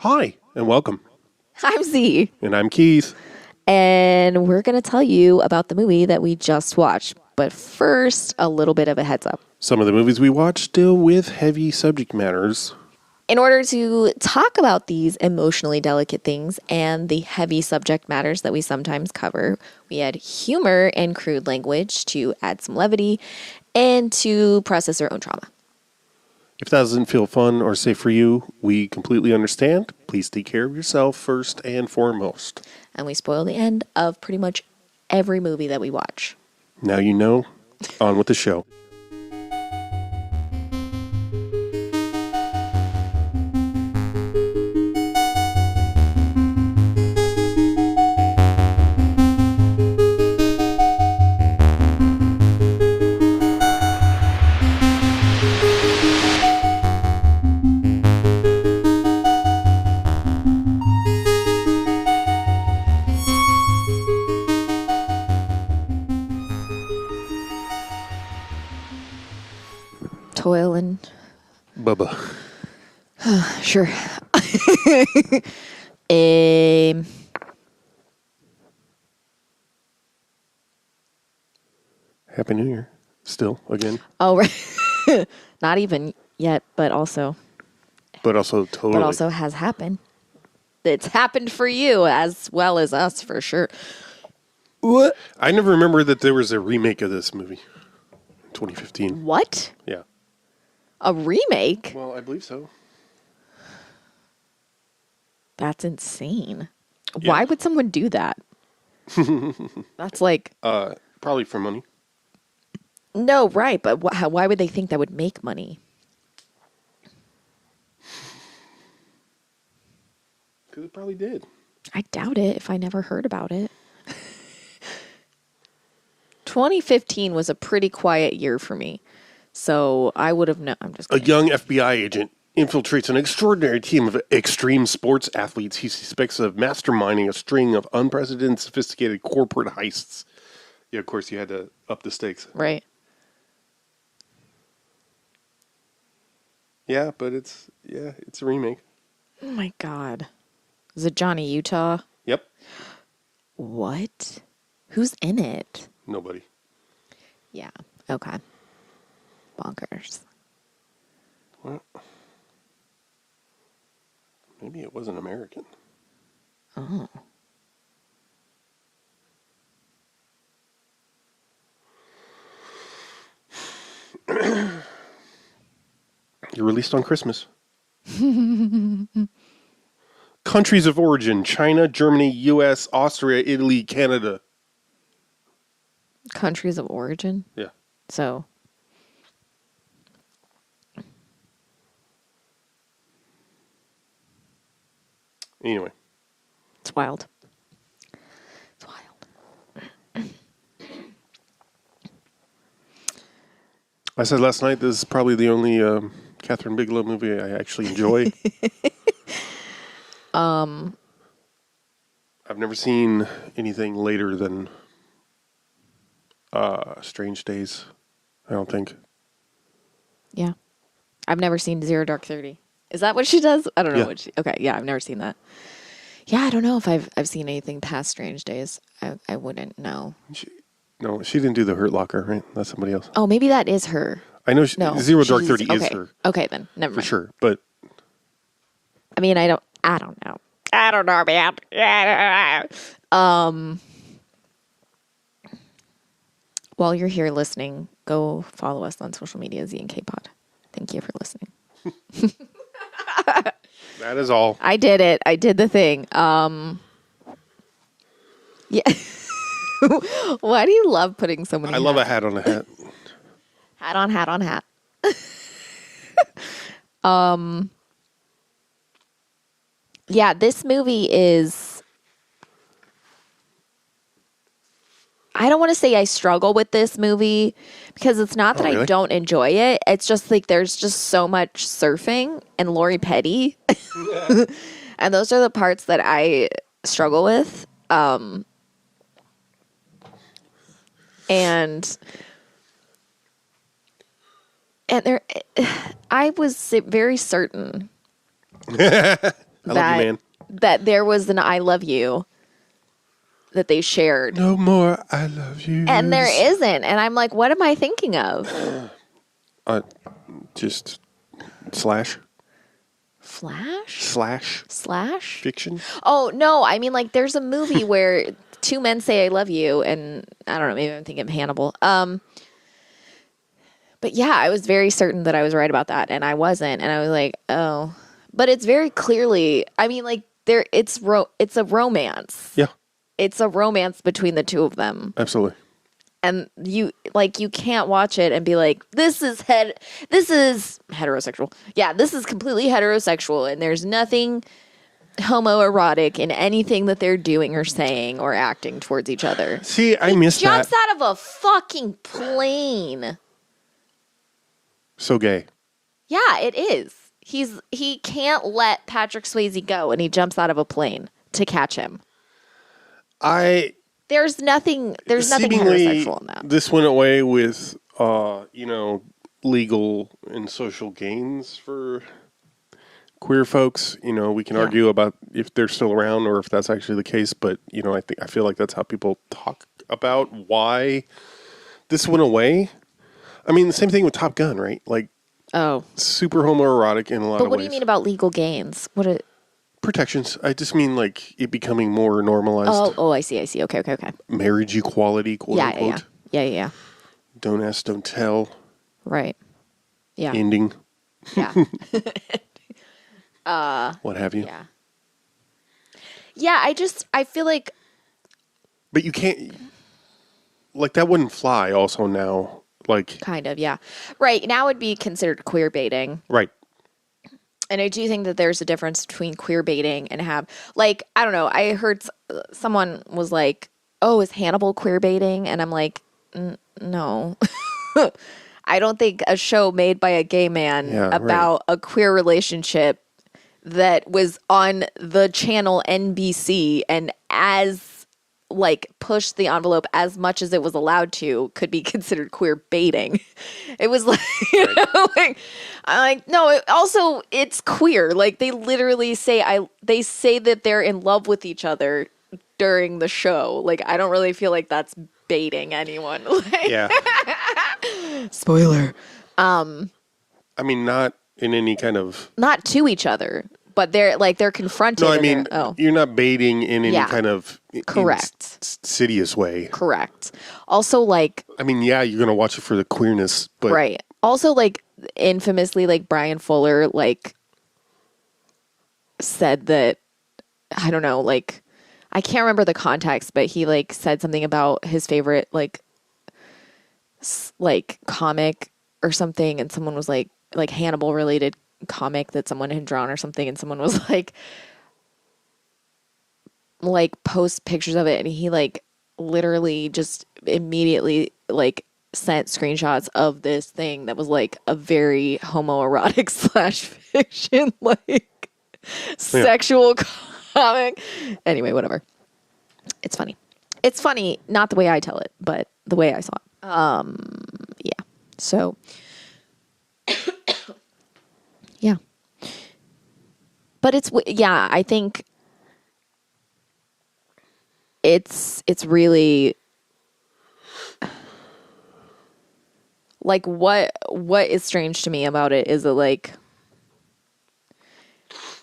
Hi, and welcome. I'm Z, And I'm Keith. and we're going to tell you about the movie that we just watched. But first, a little bit of a heads up. Some of the movies we watch deal with heavy subject matters. In order to talk about these emotionally delicate things and the heavy subject matters that we sometimes cover, we add humor and crude language to add some levity and to process our own trauma. If that doesn't feel fun or safe for you, we completely understand. Please take care of yourself first and foremost. And we spoil the end of pretty much every movie that we watch. Now you know. On with the show. Toil and... Bubba. Sure. Happy New Year. Still, again. Oh, right. Not even yet, but also has happened. It's happened for you as well as us, for sure. What? I never remember that there was a remake of this movie. 2015. What? Yeah. A remake? Well, I believe so. That's insane. Yeah. Why would someone do that? That's like... Probably for money. No, right, but why would they think that would make money? Because it probably did. I doubt it if I never heard about it. 2015 was a pretty quiet year for me. So I would have known. I'm just kidding. A young FBI agent infiltrates an extraordinary team of extreme sports athletes he suspects of masterminding a string of unprecedented, sophisticated corporate heists. Yeah, of course, you had to up the stakes. Right. Yeah, but it's a remake. Oh my God. Is it Johnny Utah? Yep. What? Who's in it? Nobody. Yeah. Okay. Bonkers. Well, maybe it wasn't American. Oh. You're released on Christmas. Countries of origin: China, Germany, U.S., Austria, Italy, Canada. Countries of origin? Yeah. So. Anyway. It's wild. It's wild. I said last night this is probably the only Katherine Bigelow movie I actually enjoy. I've never seen anything later than Strange Days, I don't think. Yeah. I've never seen Zero Dark 30. Is that what she does? I don't know Yeah. what she... Okay, yeah, I've never seen that. Yeah, I don't know if I've seen anything past Strange Days. I wouldn't know. She didn't do The Hurt Locker, right? That's somebody else. Oh, maybe that is her. I know No, Zero Dark 30 okay. is her. Okay, then. Never For mind. sure, but... I mean, I don't know. I don't know, man. While you're here listening, go follow us on social media, Z and K-Pod. Thank you for listening. That is all. I did it. I did the thing. Yeah. Why do you love putting so many I love a hat on a hat. Hat on hat on hat. Yeah, this movie is... I don't want to say I struggle with this movie because it's not that really? I don't enjoy it. It's just like there's just so much surfing and Lori Petty. And those are the parts that I struggle with. And there, I was very certain I love you, man. that there was an I love you that they shared. No more I love you. And there isn't. And I'm like, what am I thinking of? Just slash. Flash? Slash. Fiction. Oh, no. I mean, like, there's a movie where two men say I love you. And I don't know. Maybe I'm thinking of Hannibal. But yeah, I was very certain that I was right about that. And I wasn't. And I was like, oh. But it's very clearly, I mean, like, it's a romance. Yeah. It's a romance between the two of them. Absolutely. And you can't watch it and be like, this is heterosexual. Yeah, this is completely heterosexual, and there's nothing homoerotic in anything that they're doing or saying or acting towards each other. See, I missed that. Jumps out of a fucking plane. So gay. Yeah, it is. He can't let Patrick Swayze go, and he jumps out of a plane to catch him. There's nothing heterosexual in that. This went away with legal and social gains for queer folks. We can argue about if they're still around or if that's actually the case, but I feel like that's how people talk about why this went away. I mean, the same thing with Top Gun, right? Like, super homoerotic in a lot of ways. But what do you mean about legal gains? Protections. I just mean like it becoming more normalized. Oh, I see. Okay. Marriage equality, quote unquote. Yeah. Don't ask, don't tell. Right. Yeah. Ending. Yeah. What have you? Yeah. Yeah, I feel like... But you can't... Like, that wouldn't fly also now. Like... Kind of, yeah. Right. Now it'd be considered queer baiting. Right. And I do think that there's a difference between queer baiting and like, I don't know. I heard someone was like, oh, is Hannibal queer baiting? And I'm like, no. I don't think a show made by a gay man about a queer relationship that was on the channel NBC and pushed the envelope as much as it was allowed to could be considered queer baiting. It was like, I'm like, no, it's queer. Like they literally say they say that they're in love with each other during the show. Like, I don't really feel like that's baiting anyone. Yeah. Spoiler. I mean, not in any kind of... Not to each other, but they're confronted. No, I mean, you're not baiting in any kind of... Correct. Insidious way. Correct. Also, like... I mean, yeah, you're going to watch it for the queerness, but... Right. Also, like, infamously, like, Brian Fuller, like, said that... I don't know, like... I can't remember the context, but he, like, said something about his favorite, like comic or something, and someone was like Hannibal related comic that someone had drawn or something, and someone was like post pictures of it, and he like literally just immediately like sent screenshots of this thing that was like a very homoerotic / fiction sexual comic. Anyway, whatever. It's funny. It's funny, not the way I tell it, but the way I saw it. Yeah. So, yeah. But I think it's really like what is strange to me about it is that like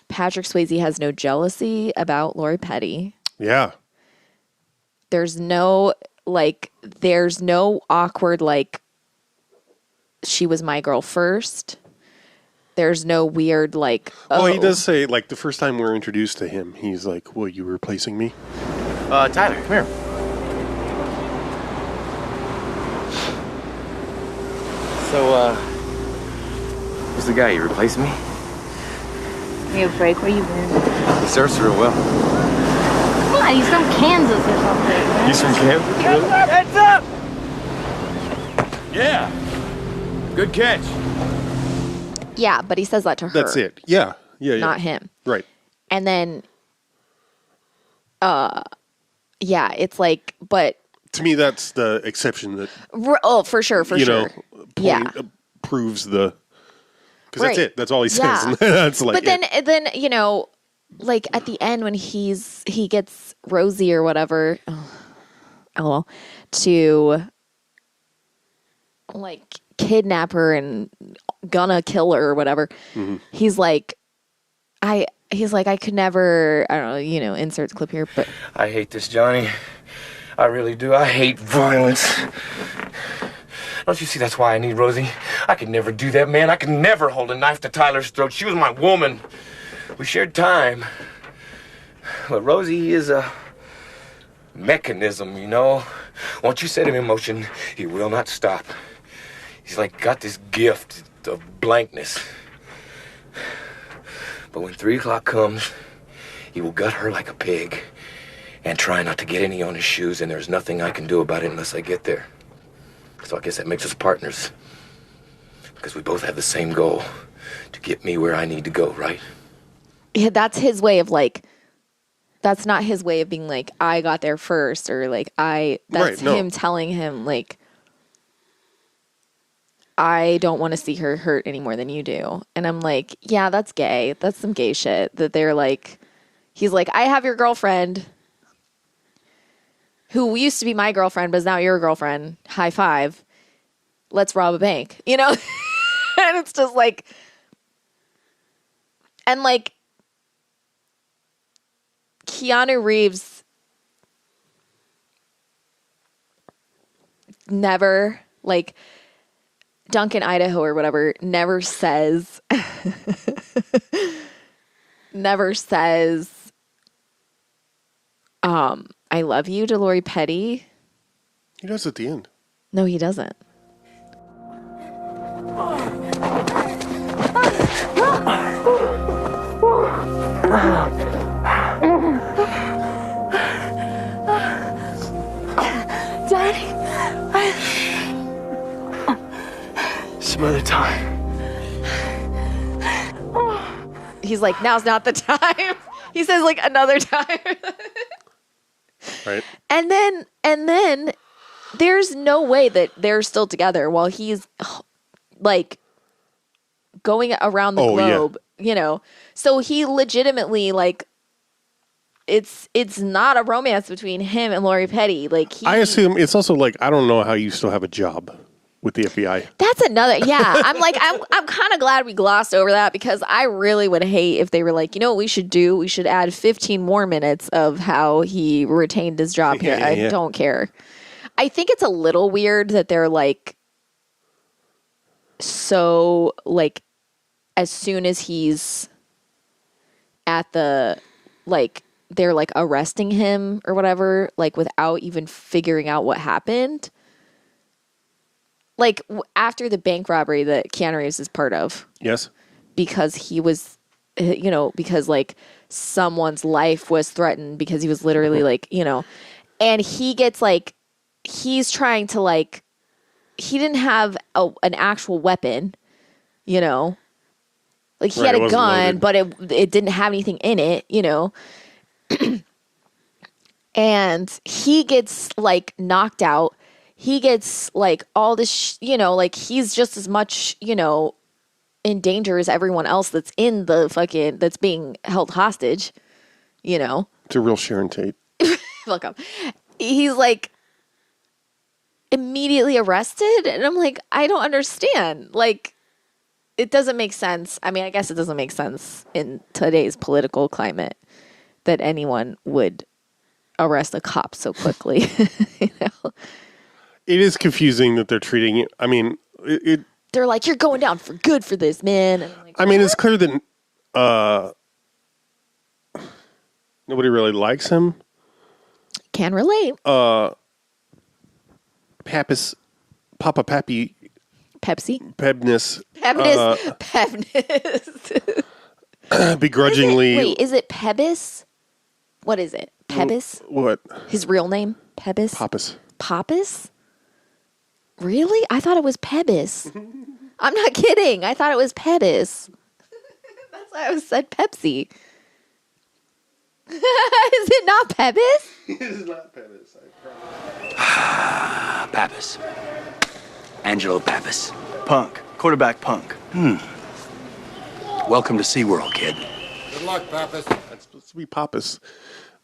Patrick Swayze has no jealousy about Lori Petty. Yeah. There's no awkward, like, she was my girl first. There's no weird, like, Well, he does say, like, the first time we're introduced to him, he's like, well, you replacing me? Tyler, come here. So, who's the guy? You replacing me? Are you afraid? Where you been? He serves real well. Come on, he's from Kansas or something. Man. He's from Kansas? Heads up! Yeah. Good catch. Yeah, but he says that to her. That's it. Yeah. Not him. Right. And then, yeah, it's like, but... To me, that's the exception that... for sure. Proves the... Because right. that's it. That's all he says. Yeah. That's like but then, like at the end when he gets Rosie or whatever, LOL, to like kidnap her and gonna kill her or whatever. Mm-hmm. He's like, I could never, I don't know, insert the clip here, but I hate this, Johnny. I really do. I hate violence. Don't you see that's why I need Rosie? I could never do that, man. I could never hold a knife to Tyler's throat. She was my woman. We shared time. But Rosie is a mechanism, you know? Once you set him in motion, he will not stop. He's like got this gift of blankness. But when 3 o'clock comes, he will gut her like a pig and try not to get any on his shoes, and there's nothing I can do about it unless I get there. So I guess that makes us partners. Because we both have the same goal, to get me where I need to go, right? yeah, that's his way of like, that's not his way of being like, I got there first, or like, that's Right, no. him telling him like, I don't want to see her hurt any more than you do. And I'm like, yeah, that's gay. That's some gay shit that they're like, he's like, I have your girlfriend who used to be my girlfriend, but is now your girlfriend. High five. Let's rob a bank, And it's just like, and like, Keanu Reeves never, like, Duncan, Idaho or whatever, never says, I love you to Lori Petty. He does at the end. No, he doesn't. Daddy. Some other time. He's like, now's not the time. He says like another time. Right. And then there's no way that they're still together while he's like going around the globe, So he legitimately like it's not a romance between him and Lori Petty. Like I assume it's also like, I don't know how you still have a job with the FBI. That's another, yeah. I'm like, I'm kind of glad we glossed over that because I really would hate if they were like, you know what we should do? We should add 15 more minutes of how he retained his job here. I don't care. I think it's a little weird that they're like, so like, as soon as he's at the, like, they're like arresting him or whatever, like without even figuring out what happened. Like after the bank robbery that Keanu Reeves is part of. Yes. Because he was, because like someone's life was threatened because he was literally like, and he gets like, he's trying to like, he didn't have an actual weapon, like he had a gun, loaded. But it didn't have anything in it, and he gets like knocked out. He gets like all this, like he's just as much, in danger as everyone else that's in the fucking, that's being held hostage, It's a real Sharon Tate. Welcome. He's like immediately arrested. And I'm like, I don't understand. Like, it doesn't make sense. I mean, I guess it doesn't make sense in today's political climate that anyone would arrest a cop so quickly, It is confusing that they're treating it. I mean, they're like, you're going down for good for this, man. And I'm like, I mean, it's clear that nobody really likes him. Can relate. Pappas, Papa Pappy. Pepsi. Pebness. Pebness. Begrudgingly. Is it Pebis? What is it? Pebis? What? His real name? Pebis? Pappas. Pappas? Really? I thought it was Pebis. I'm not kidding. I thought it was Pebis. That's why I said Pepsi. Is it not Pebis? It is not Pappas. Pappas. Angelo Pappas. Punk. Quarterback Punk. Welcome to SeaWorld, kid. Good luck, Pappas. It's supposed to be Pappas.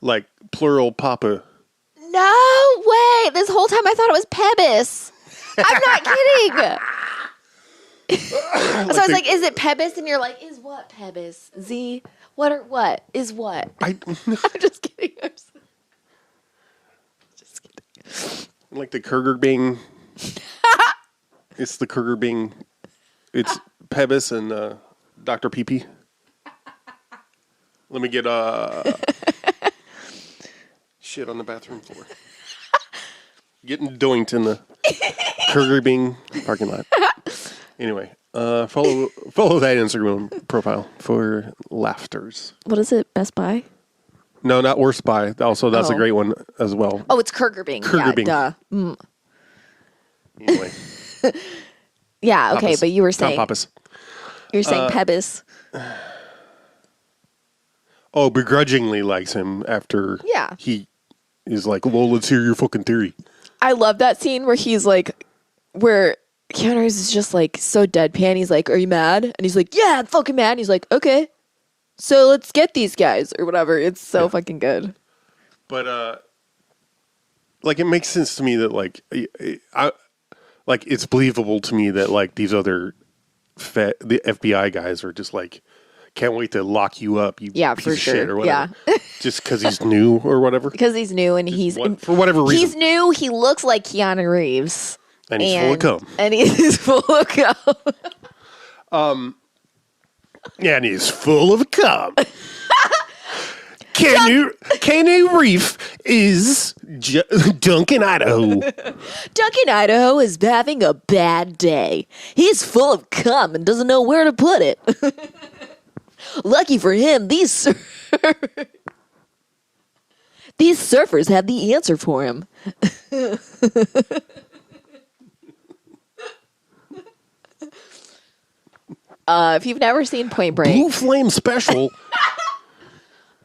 Like plural Papa. No way! This whole time I thought it was Pebis. I'm not kidding. So I was like, is it Pebis? And you're like, is what Pebis? Z? What is what? I'm just kidding. Just kidding. like the Kurger Bing. It's the Kurger Bing. It's Pebis and Dr. Pee. Let me get shit on the bathroom floor. Getting doinked in the Kurger Bing parking lot. Anyway, follow that Instagram profile for laughters. What is it? Best Buy? No, not Worst Buy. Also, that's a great one as well. Oh, it's Kurgerbing. Kurgerbing. Yeah, duh. Anyway. Yeah, okay, Pappas. but you were Tom saying Pappas. you're saying Pebis. Oh, begrudgingly likes him after he is like, well, let's hear your fucking theory. I love that scene where where Keanu Reeves is just like so deadpan. He's like, "Are you mad?" And he's like, "Yeah, I'm fucking mad." And he's like, "Okay, so let's get these guys or whatever." It's so fucking good. But like it makes sense to me that like it's believable to me that like these other the FBI guys are just like, can't wait to lock you up, you piece for of sure. shit or whatever. Yeah. Just because he's new or whatever. Because he's new and for whatever reason. He's new. He looks like Keanu Reeves. And he's full of cum. And he's full of cum. Yeah, and he's full of cum. Keanu Reeves is Duncan, Idaho. Duncan, Idaho is having a bad day. He's full of cum and doesn't know where to put it. Lucky for him, these surfers have the answer for him. If you've never seen Point Break, Blue Flame Special.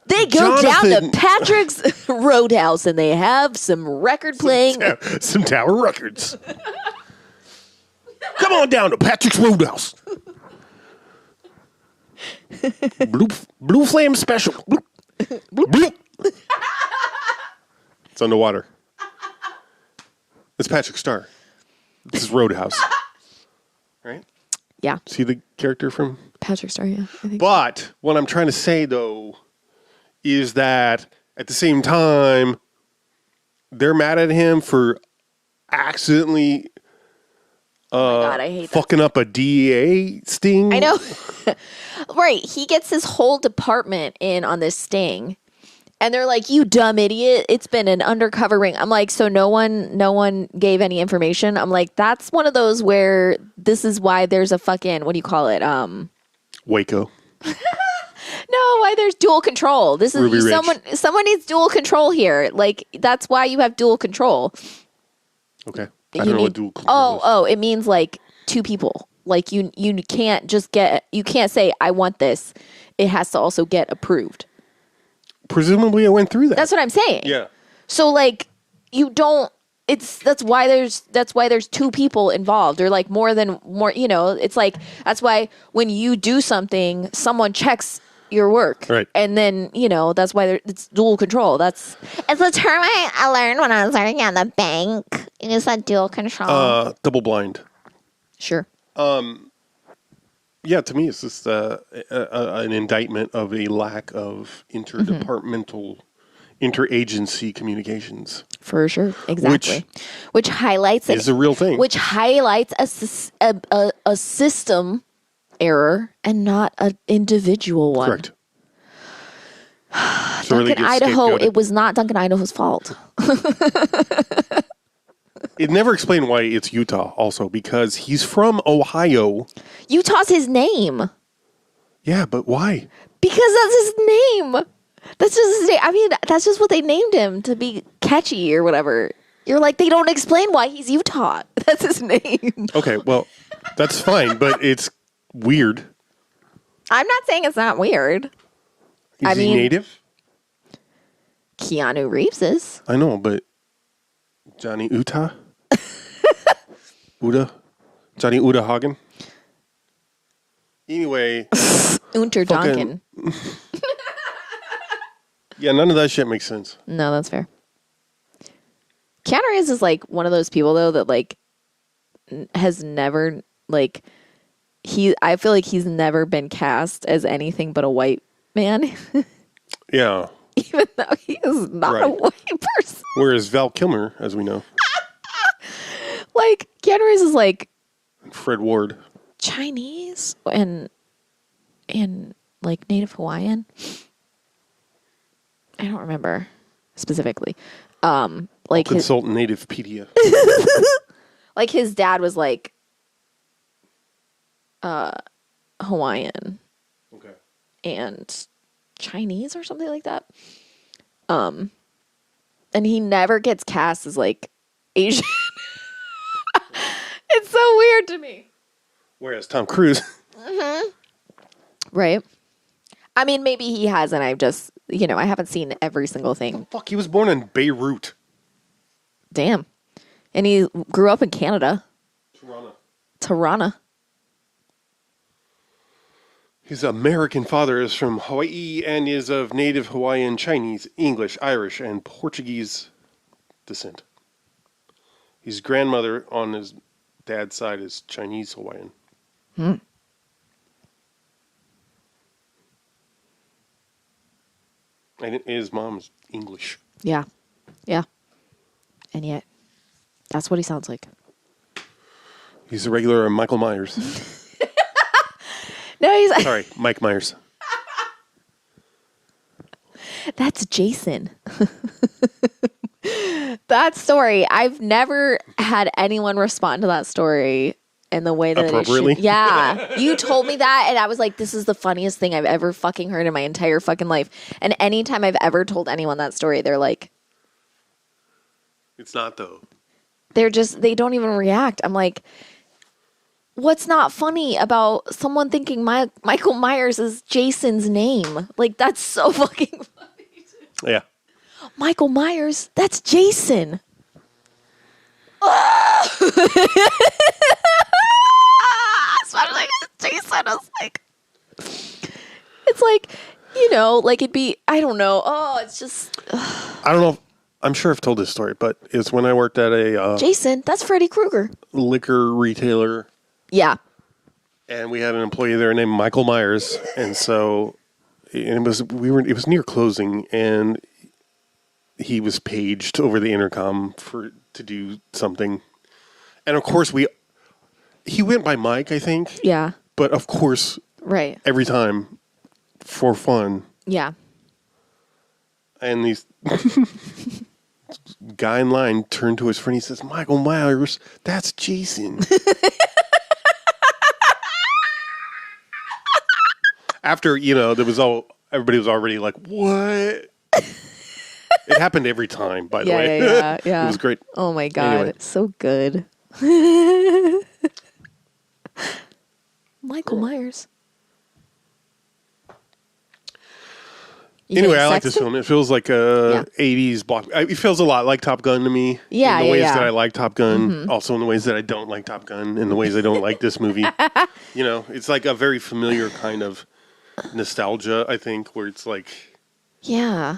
they go down to Patrick's Roadhouse and they have some record playing. Some Tower Records. Come on down to Patrick's Roadhouse. Blue Flame Special. Bloop. It's underwater. It's Patrick Star. This is Roadhouse. Right? Yeah. See the character from Patrick Star, yeah. I think. But what I'm trying to say, though, is that at the same time, they're mad at him for accidentally God, I hate fucking up a DEA sting. I know. Right. He gets his whole department in on this sting. And they're like, "You dumb idiot. It's been an undercover ring." I'm like, "So no one gave any information?" I'm like, "That's one of those where this is why there's a fucking, what do you call it? Waco. No, why there's dual control. This is Ruby Ridge. someone needs dual control here. Like that's why you have dual control. Okay. I don't know what dual control is. Oh, it means like two people. Like you can't just you can't say I want this. It has to also get approved. Presumably, I went through that. That's what I'm saying. Yeah. So like you don't. That's why there's two people involved, or like more. It's like that's why when you do something, someone checks your work, right? And then that's why it's dual control. It's a term I learned when I was working at the bank. It's that dual control. Double blind. Sure. Yeah, to me, it's just an indictment of a lack of interdepartmental, interagency communications. For sure, exactly. Which highlights is a real thing. Which highlights a system error and not an individual one. Correct. So Duncan, Idaho. It was not Duncan, Idaho's fault. It never explained why it's Utah. Also, because he's from Ohio. Utah's his name. Yeah, but why? Because that's his name. That's just his name. I mean, that's just what they named him to be catchy or whatever. You're like, they don't explain why he's Utah. That's his name. Okay, well, that's fine, but it's weird. I'm not saying it's not weird. Is he native? Keanu Reeves is. I know, but Johnny Utah? Johnny Uta Hagen? Anyway. Unter Donkin. Yeah, none of that shit makes sense. No, that's fair. Keanu Reeves is like one of those people though that like has never like I feel like he's never been cast as anything but a white man. Yeah. Even though he is not a white person. Whereas Val Kilmer, as we know. Like Keanu Reeves is like Fred Ward. Chinese and like Native Hawaiian. I don't remember specifically. Like Consult Nativepedia. like his dad was like Hawaiian. Okay. And Chinese or something like that. And he never gets cast as like Asian. It's so weird to me. Whereas Tom Cruise. Right. I mean, maybe he hasn't. I've just, I haven't seen every single thing. Fuck, he was born in Beirut. Damn. And he grew up in Canada. Tirana. His American father is from Hawaii and is of native Hawaiian, Chinese, English, Irish, and Portuguese descent. His grandmother on his dad's side is Chinese Hawaiian. And his mom's English. Yeah. Yeah. And yet, that's what he sounds like. He's a regular Michael Myers. No, he's... Sorry, Mike Myers. That's Jason. That story, I've never had anyone respond to that story in the way that appropriately? it should. Yeah. You told me that, and I was like, this is the funniest thing I've ever fucking heard in my entire fucking life. And anytime I've ever told anyone that story, they're like... It's not, though. They don't even react. I'm like... What's not funny about someone thinking Michael Myers is Jason's name? Like, that's so fucking funny. Yeah. Michael Myers, that's Jason. Especially Jason is like... It's like, like it'd be... I don't know. Oh, it's just... I don't know. I'm sure I've told this story, but it's when I worked at a... Jason, that's Freddy Krueger. Liquor retailer... Yeah. And we had an employee there named Michael Myers, and so it was near closing, and he was paged over the intercom to do something, and of course he went by Mike, I think. Yeah. But of course, right. Every time for fun. Yeah. And these guy in line turned to his friend. He says, "Michael Myers, that's Jason." After, everybody was already like, what? It happened every time, by the way. Yeah. It was great. Oh my God. Anyway. So good. Michael Myers. Anyway, I like this film. It feels like a 80s block. It feels a lot like Top Gun to me. Yeah, in the ways that I like Top Gun. Also in the ways that I don't like Top Gun. In the ways I don't like this movie. It's like a very familiar kind of nostalgia, I think, where it's like... Yeah.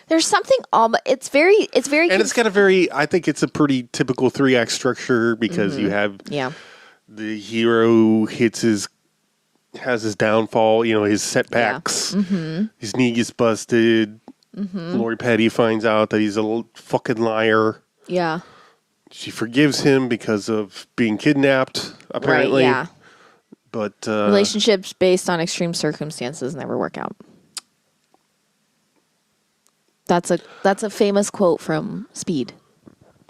There's something it's very and it's got a very... I think it's a pretty typical 3-act structure because you have... Yeah. The hero has his downfall, his setbacks. Yeah. His knee gets busted. Lori Petty finds out that he's a little fucking liar. Yeah. She forgives him because of being kidnapped, apparently. Right, yeah. But relationships based on extreme circumstances never work out. That's a famous quote from Speed.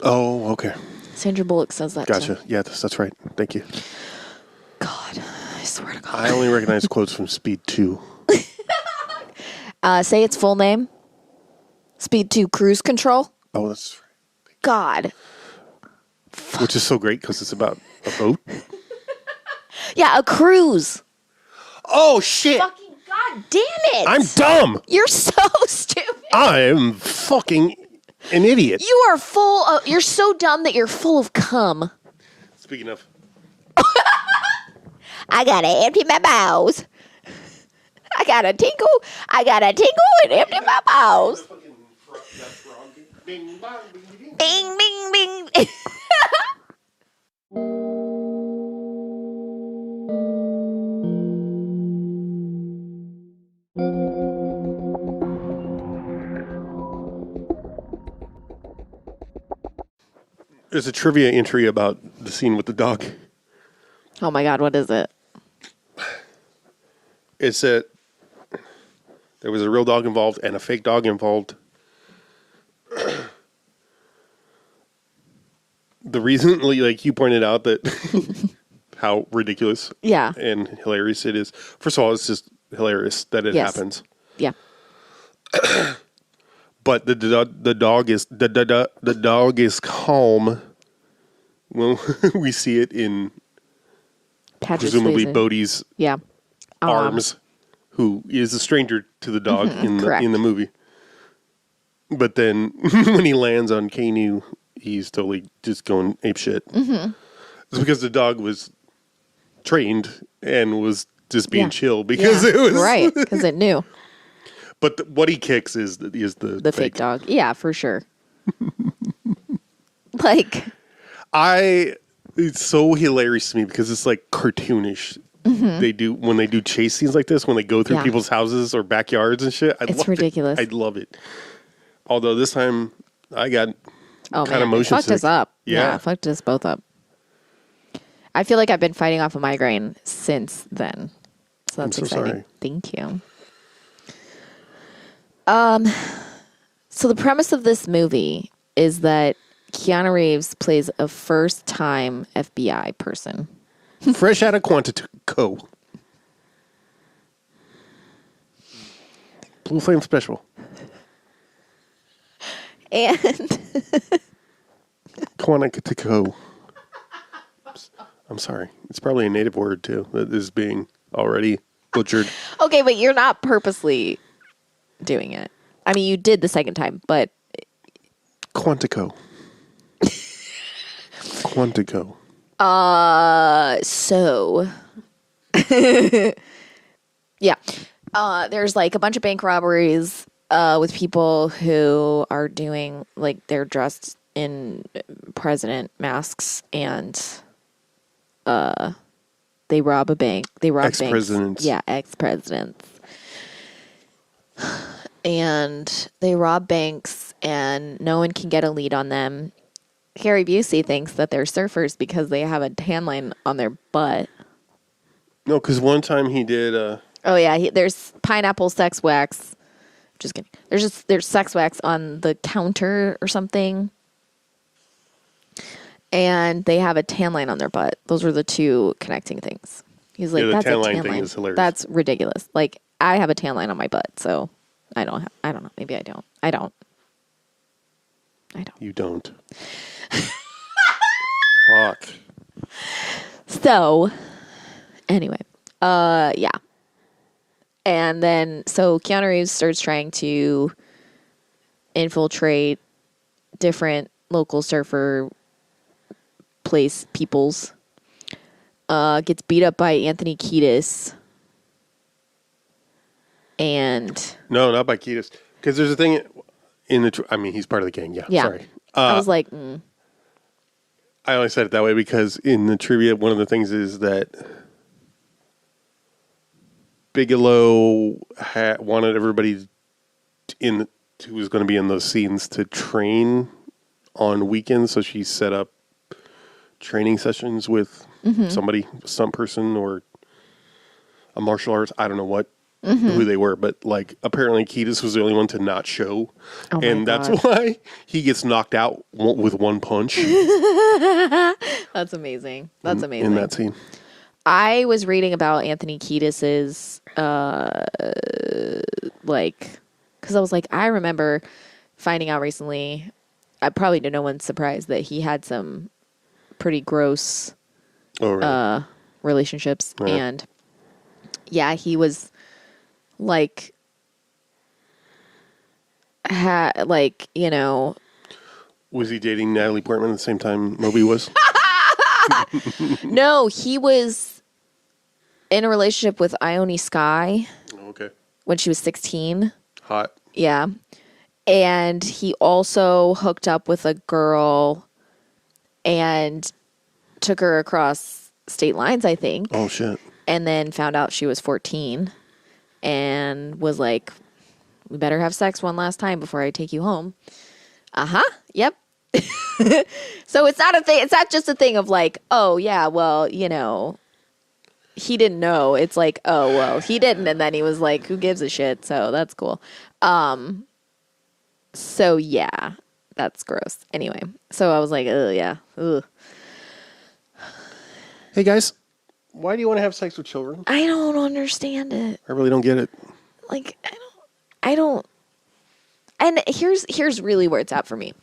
Oh, okay. Sandra Bullock says that. Gotcha. Too. Yeah, that's right. Thank you. God, I swear to God. I only recognize quotes from Speed 2. Say its full name. Speed 2 Cruise Control. Oh, that's right. God. Which is so great because it's about a boat. Yeah, a cruise. Oh, shit. Fucking God damn it. I'm dumb. You're so stupid. I am fucking an idiot. You are you're so dumb that you're full of cum. Speaking of... I gotta empty my bowels. I got a tinkle and empty my mouth. Bing, bong, bing, bing. Bing, bing, bing. There's a trivia entry about the scene with the dog. Oh my God, what is it? It's that there was a real dog involved and a fake dog involved. The reason, like you pointed out, that how ridiculous Yeah. and hilarious it is. First of all, it's just hilarious that it Yes. happens. Yeah. But the dog is calm when we see it in Patrick presumably Swayze. Bodhi's Yeah. arms, who is a stranger to the dog correct. in the movie. But then when he lands on Keanu, he's totally just going apeshit. Mm-hmm. It's because the dog was trained and was just being chill because it was right, because it knew But what he kicks is the fake dog. Yeah, for sure. Like, it's so hilarious to me because it's like cartoonish. Mm-hmm. When they do chase scenes like this, when they go through people's houses or backyards and shit. It's ridiculous. I love it. Although this time I got kind of it motion fucked sick. us up. Yeah. It fucked us both up. I feel like I've been fighting off a migraine since then. So that's I'm so exciting. sorry. Thank you. So the premise of this movie is that Keanu Reeves plays a first-time FBI person. Fresh out of Quantico. Blue Flame Special. And Quantico. I'm sorry. It's probably a native word, too, that is being already butchered. okay, but you're not purposely doing it. I mean, you did the second time, but Quantico. Quantico. so yeah. There's like a bunch of bank robberies with people who are doing, like, they're dressed in president masks and they rob a bank. They rob banks. Ex-presidents. Yeah, ex-presidents. And they rob banks and no one can get a lead on them. Harry Busey thinks that they're surfers because they have a tan line on their butt. No, because one time he did... Oh yeah, there's pineapple sex wax. Just kidding. There's sex wax on the counter or something, and they have a tan line on their butt. Those are the two connecting things. He's like, the that's tan a line tan thing line. is hilarious. That's ridiculous. Like, I have a tan line on my butt, so I don't know. Maybe I don't. I don't. You don't. Fuck. So, anyway, yeah. And then, so Keanu Reeves starts trying to infiltrate different local surfer peoples. Gets beat up by Anthony Kiedis. And... No, not by Kiedis. Because there's a thing in the... he's part of the gang, yeah. Sorry. I was like... I only said it that way because in the trivia, one of the things is that Bigelow wanted everybody who was going to be in those scenes to train on weekends, so she set up training sessions with somebody, some person, or a martial arts. I don't know who they were, but like apparently Kiedis was the only one to not show, and that's why he gets knocked out with one punch. That's amazing. That's amazing. In that scene. I was reading about Anthony Kiedis's, because I was like, I remember finding out recently, probably to no one's surprise, that he had some pretty gross relationships. Right. And yeah, he was like, Was he dating Natalie Portman at the same time Moby was? no, he was in a relationship with Ione Skye. Okay. when she was 16. Hot. Yeah. And he also hooked up with a girl and took her across state lines, I think. Oh, shit. And then found out she was 14 and was like, we better have sex one last time before I take you home. Yep. So it's not a thing. It's not just a thing of like, oh, yeah, well, you know, he didn't know. It's like, oh, well, he didn't. And then he was like, who gives a shit? So that's cool. So yeah, that's gross. Anyway, so I was like, oh, yeah. Ugh. Hey, guys, why do you want to have sex with children? I don't understand it. I really don't get it. Like, I don't. And here's really where it's at for me.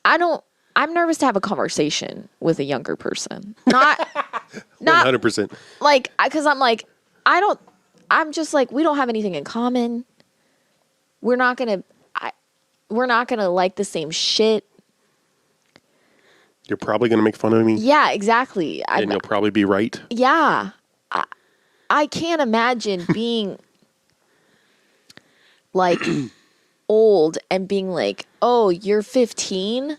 I'm nervous to have a conversation with a younger person. Not 100%. like, because I'm like, I'm just like, we don't have anything in common. We're not gonna like the same shit. You're probably going to make fun of me. Yeah, exactly. And you'll probably be right. Yeah. I can't imagine being like old and being like, oh, you're 15?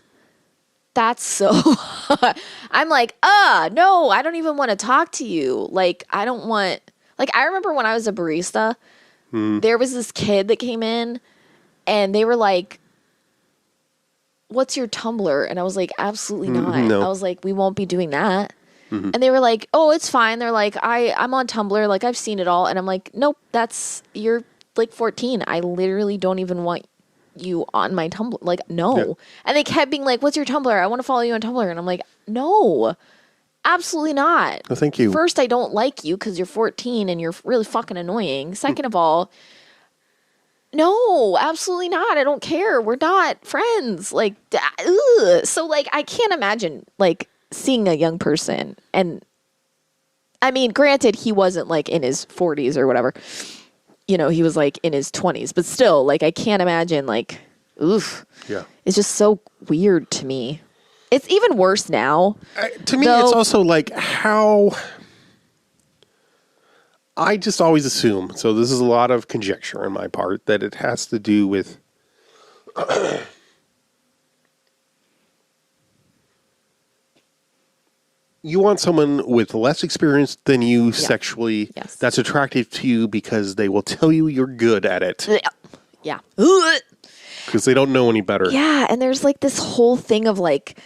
That's so hot. I'm like, no, I don't even want to talk to you. Like, I don't want, like, I remember when I was a barista, there was this kid that came in and they were like, what's your Tumblr? And I was like, absolutely not. No. I was like, we won't be doing that. And they were like, oh, it's fine. They're like, I'm on Tumblr. Like, I've seen it all. And I'm like, nope, you're like 14. I literally don't even want you on my Tumblr. Like, no. Yeah. And they kept being like, what's your Tumblr? I want to follow you on Tumblr. And I'm like, no, absolutely not. No, thank you. First, I don't like you because you're 14 and you're really fucking annoying. Second of all, no, absolutely not. I don't care. We're not friends. Like, ugh. So, like, I can't imagine, like, seeing a young person. And, I mean, granted, he wasn't, like, in his 40s or whatever. You know, he was, like, in his 20s. But still, like, I can't imagine, like, oof. Yeah. It's just so weird to me. It's even worse now. To me, it's also like how... I just always assume, so this is a lot of conjecture on my part, that it has to do with you want someone with less experience than you sexually that's attractive to you because they will tell you you're good at it. Yeah. Because they don't know any better. Yeah, and there's like this whole thing of like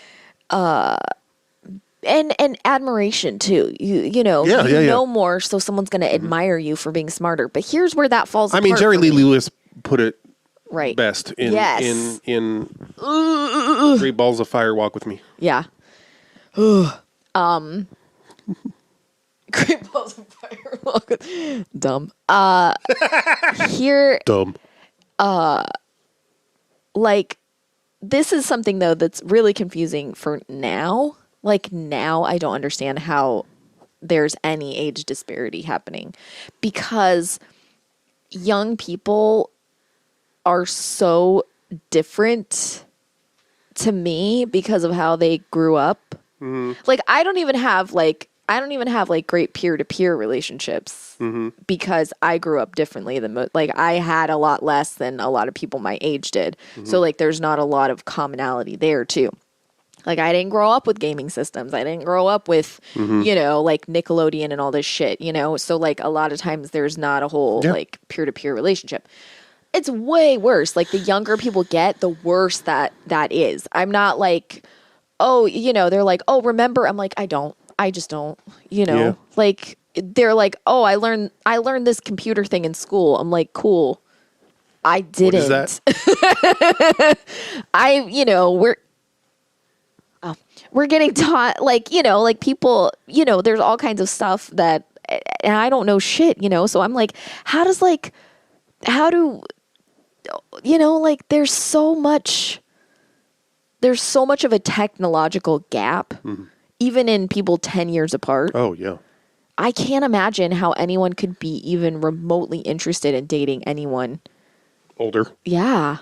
and admiration too. You know, you know more, so someone's going to admire you for being smarter. But here's where that falls apart. I mean, Jerry Lee Lewis put it best in Great Balls of Fire, Walk With Me. Yeah. Great Balls of Fire, Walk With Me. Dumb. Here. Dumb. Like, this is something though that's really confusing for now. Like, now I don't understand how there's any age disparity happening because young people are so different to me because of how they grew up. Like, I don't even have great peer-to-peer relationships because I grew up differently than like I had a lot less than a lot of people my age did. So like there's not a lot of commonality there too. Like, I didn't grow up with gaming systems. I didn't grow up with, you know, like Nickelodeon and all this shit, you know? So, like, a lot of times there's not a whole, like, peer-to-peer relationship. It's way worse. Like, the younger people get, the worse that is. I'm not like, oh, you know, they're like, oh, remember? I'm like, I just don't, you know? Yeah. Like, they're like, oh, I learned this computer thing in school. I'm like, cool. I didn't. What is that? We're getting taught, like, you know, like people, you know, there's all kinds of stuff that, and I don't know shit, you know, so I'm like, how do, you know, like there's so much of a technological gap, even in people 10 years apart. Oh, yeah. I can't imagine how anyone could be even remotely interested in dating anyone Older. Yeah.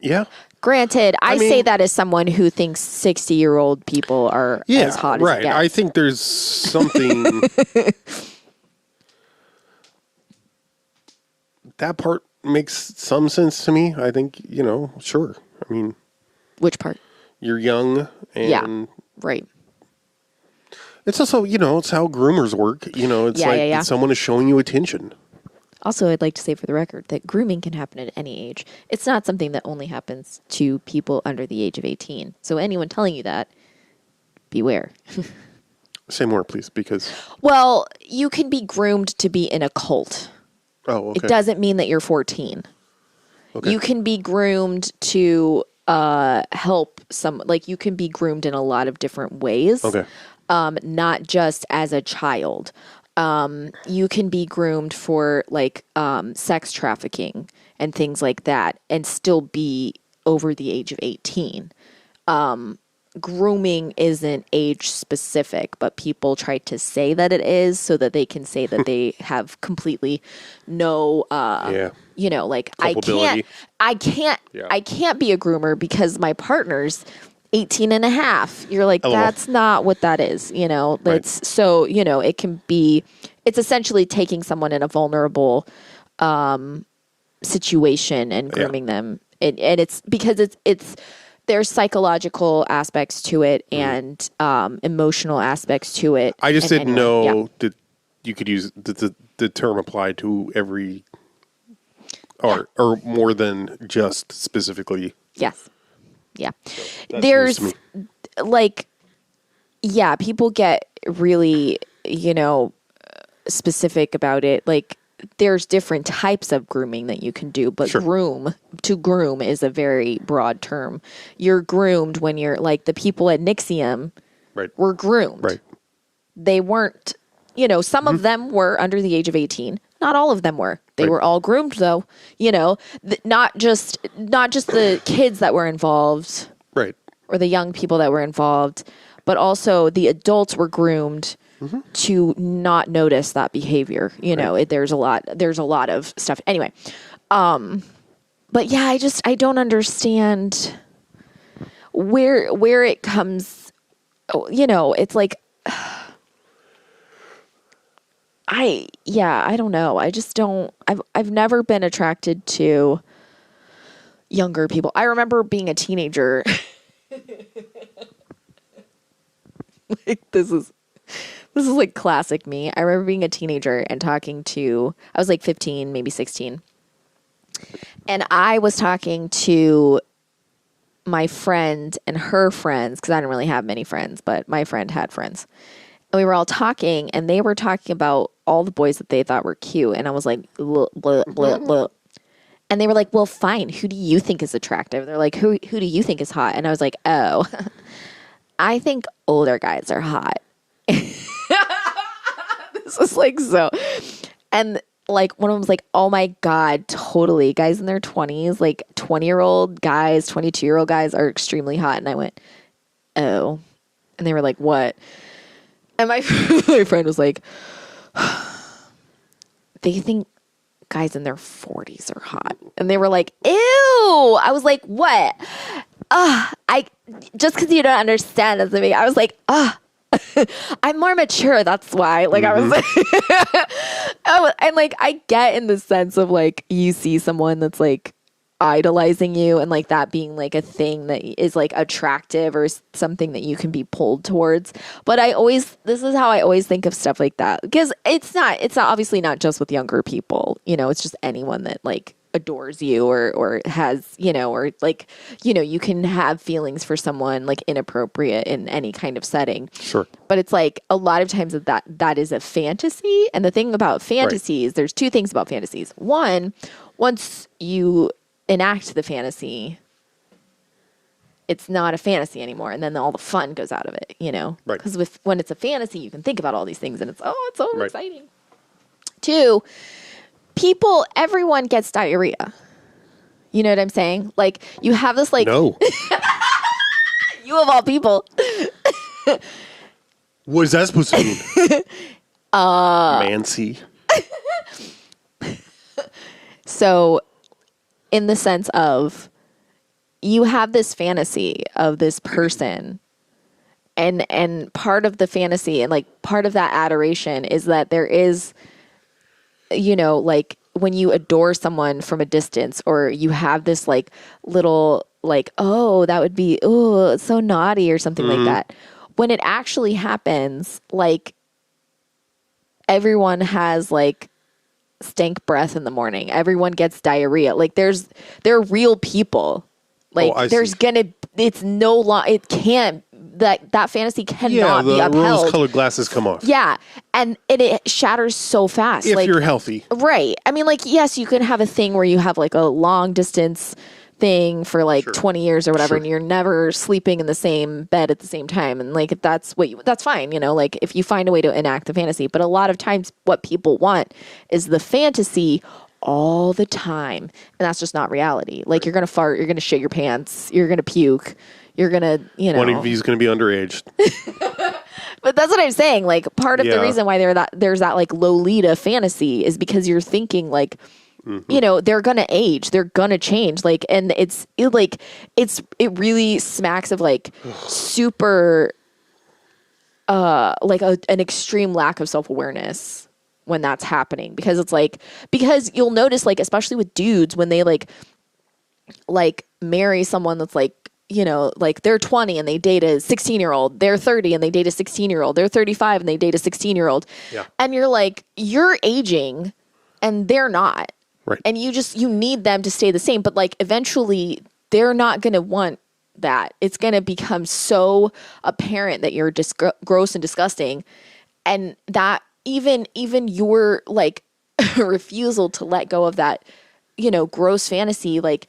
Yeah. Granted, I mean, say that as someone who thinks 60-year-old people are as hot as it gets. I think there's something that part makes some sense to me. I think, sure. I mean, Which part? you're young and Yeah. Right. it's also, it's how groomers work. It's Yeah. someone is showing you attention. Also, I'd like to say for the record that grooming can happen at any age. It's not something that only happens to people under the age of 18. So anyone telling you that, beware. Say more, please, because... Well, you can be groomed to be in a cult. Oh, okay. It doesn't mean that you're 14. Okay. You can be groomed to help some, like you can be groomed in a lot of different ways. Okay. Not just as a child. You can be groomed for like sex trafficking and things like that and still be over the age of 18. Grooming isn't age specific, but people try to say that it is so that they can say that they have completely no like Culpability. I can't be a groomer because my partner's 18 and a half. You're like, that's not what that is, Right. It's so, it can be, it's essentially taking someone in a vulnerable situation and grooming them. And it's because it's there's psychological aspects to it and emotional aspects to it. I just didn't know Yeah. that you could use the term applied to every art or more than just specifically. Yes. Yeah. That's There's news to me. people get really, specific about it. Like there's different types of grooming that you can do, but Sure. to groom is a very broad term. You're groomed when you're like the people at Nixium Right. were groomed. Right. They weren't, some of them were under the age of 18. Not all of them were. They Right. were all groomed though, not just the kids that were involved Right. or the young people that were involved, but also the adults were groomed to not notice that behavior. There's a lot of stuff. Anyway, but yeah, I don't understand where it comes. It's like I don't know. I just don't. I've never been attracted to younger people. I remember being a teenager. Like this is like classic me. I remember being a teenager and I was like 15, maybe 16. And I was talking to my friend and her friends, because I didn't really have many friends, but my friend had friends. And we were all talking, and they were talking about all the boys that they thought were cute. And I was like, blah, blah, blah, blah. And they were like, well, fine. Who do you think is attractive? They're like, who do you think is hot? And I was like, oh, I think older guys are hot. This is like so. And like one of them was like, oh my God, totally. Guys in their 20s, like 20-year-old guys, 22-year-old guys are extremely hot. And I went, oh. And they were like, what? And my friend was like, they think guys in their 40s are hot. And they were like, ew. I was like, what? Just because you don't understand doesn't mean. I was like, I'm more mature. That's why. Like I was like, and like I get in the sense of like you see someone that's like idolizing you and like that being like a thing that is like attractive or something that you can be pulled towards. But this is how I always think of stuff like that, because it's not obviously not just with younger people. It's just anyone that like adores you or has, or like, you can have feelings for someone like inappropriate in any kind of setting. Sure. But it's like a lot of times that is a fantasy. And the thing about fantasies, There's two things about fantasies. One, once you enact the fantasy, it's not a fantasy anymore. And then all the fun goes out of it, Right. Because when it's a fantasy, you can think about all these things and it's so Right. exciting. Two, everyone gets diarrhea. You know what I'm saying? Like you have this like No. you of all people. What is that supposed to mean? Mancy. So in the sense of you have this fantasy of this person and part of the fantasy and like part of that adoration is that there is like when you adore someone from a distance, or you have this like little like, oh, that would be, oh, it's so naughty or something like that. When it actually happens, like everyone has like stank breath in the morning. Everyone gets diarrhea. Like they're real people. Like it's no long, it can't, that fantasy cannot be upheld. Rose-colored glasses come off. Yeah. And it shatters so fast. If like, you're healthy. Right. I mean, like, yes, you can have a thing where you have like a long distance thing for like 20 years or whatever, and you're never sleeping in the same bed at the same time. And like, that's fine. You know, like if you find a way to enact the fantasy, but a lot of times what people want is the fantasy all the time. And that's just not reality. Like you're going to fart, you're going to shit your pants, you're going to puke, you're going to, you know. One of you's going to be underage. But that's what I'm saying. Like part of the reason why there's that like Lolita fantasy is because you're thinking like, you know, they're going to age, they're going to change. Like, and it really smacks of like super, like an extreme lack of self-awareness when that's happening, because it's like, because you'll notice like, especially with dudes, when they like marry someone that's like, you know, like they're 20 and they date a 16-year-old, they're 30 and they date a 16-year-old, they're 35 and they date a 16-year-old. Yeah. And you're like, you're aging and they're not. Right. And you need them to stay the same, but like eventually they're not going to want that. It's going to become so apparent that you're gross and disgusting, and that even your like refusal to let go of that, you know, gross fantasy, like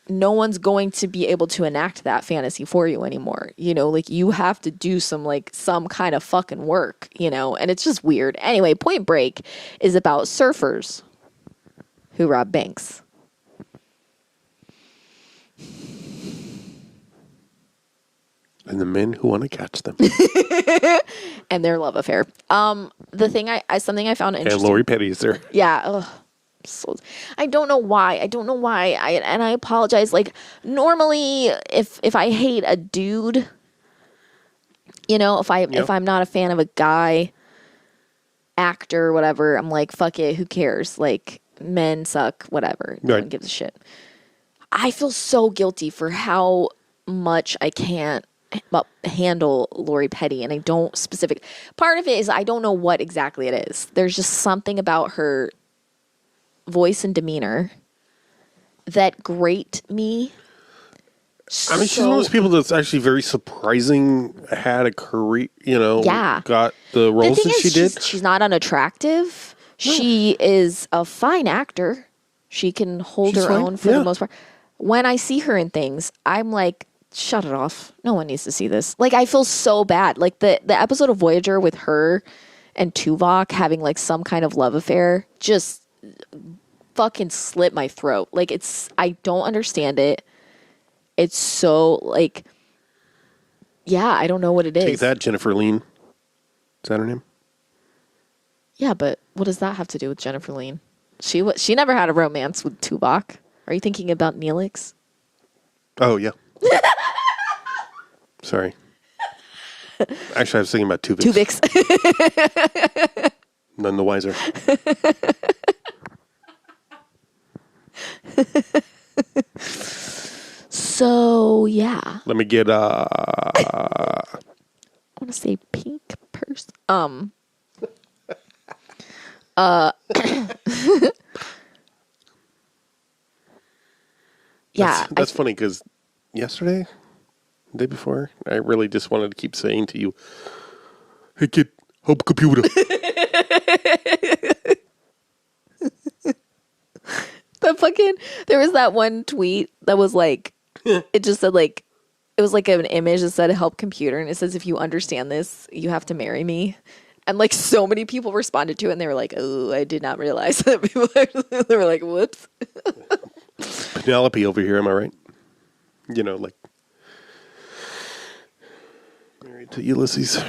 no one's going to be able to enact that fantasy for you anymore. You know, like you have to do some kind of fucking work, you know, and it's just weird. Anyway, Point Break is about surfers who rob banks. And the men who want to catch them. And their love affair. Something I found interesting. And Lori Petty is there. Yeah. Ugh. So, I don't know why. And I apologize. Like normally if I hate a dude, you know, if I'm not a fan of a guy actor or whatever, I'm like, fuck it, who cares? Like men suck, whatever. No one gives a shit. I feel so guilty for how much I can't handle Lori Petty, and I don't part of it is I don't know what exactly it is. There's just something about her voice and demeanor that grate me. I mean, she's one of those people that's actually very surprising, had a career, you know, got the roles that she did. She's not unattractive. No. She is a fine actor. She can hold her own for the most part. When I see her in things, I'm like, shut it off. No one needs to see this. Like, I feel so bad. Like the episode of Voyager with her and Tuvok having like some kind of love affair just fucking slit my throat. Like I don't understand it. It's so like, yeah, I don't know what it is. Take that, Jennifer Lean. Is that her name? Yeah, but what does that have to do with Jennifer Lean? She never had a romance with Tuvok. Are you thinking about Neelix? Oh, yeah. Sorry. Actually, I was thinking about Tuvix. None the wiser. So, yeah. Let me get I want to say pink purse. Yeah. That's funny because yesterday, the day before, I really just wanted to keep saying to you, hey kid, home computer. There was that one tweet that was like, it just said like, it was like an image that said help computer, and it says, if you understand this, you have to marry me. And like so many people responded to it, and they were like, oh, I did not realize that people actually, they were like, whoops. Penelope over here, am I right? You know, like married to Ulysses.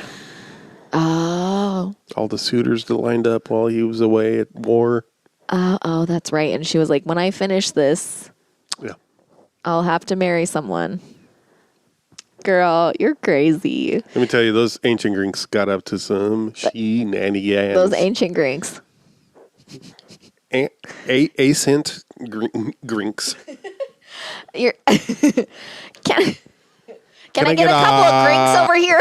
Oh. All the suitors that lined up while he was away at war. Oh, that's right. And she was like, when I finish this, I'll have to marry someone. Girl, you're crazy. Let me tell you, those ancient Greeks got up to some shenanigans. Those ancient Greeks. Ascent Grinks. You're can I get a couple of drinks over here?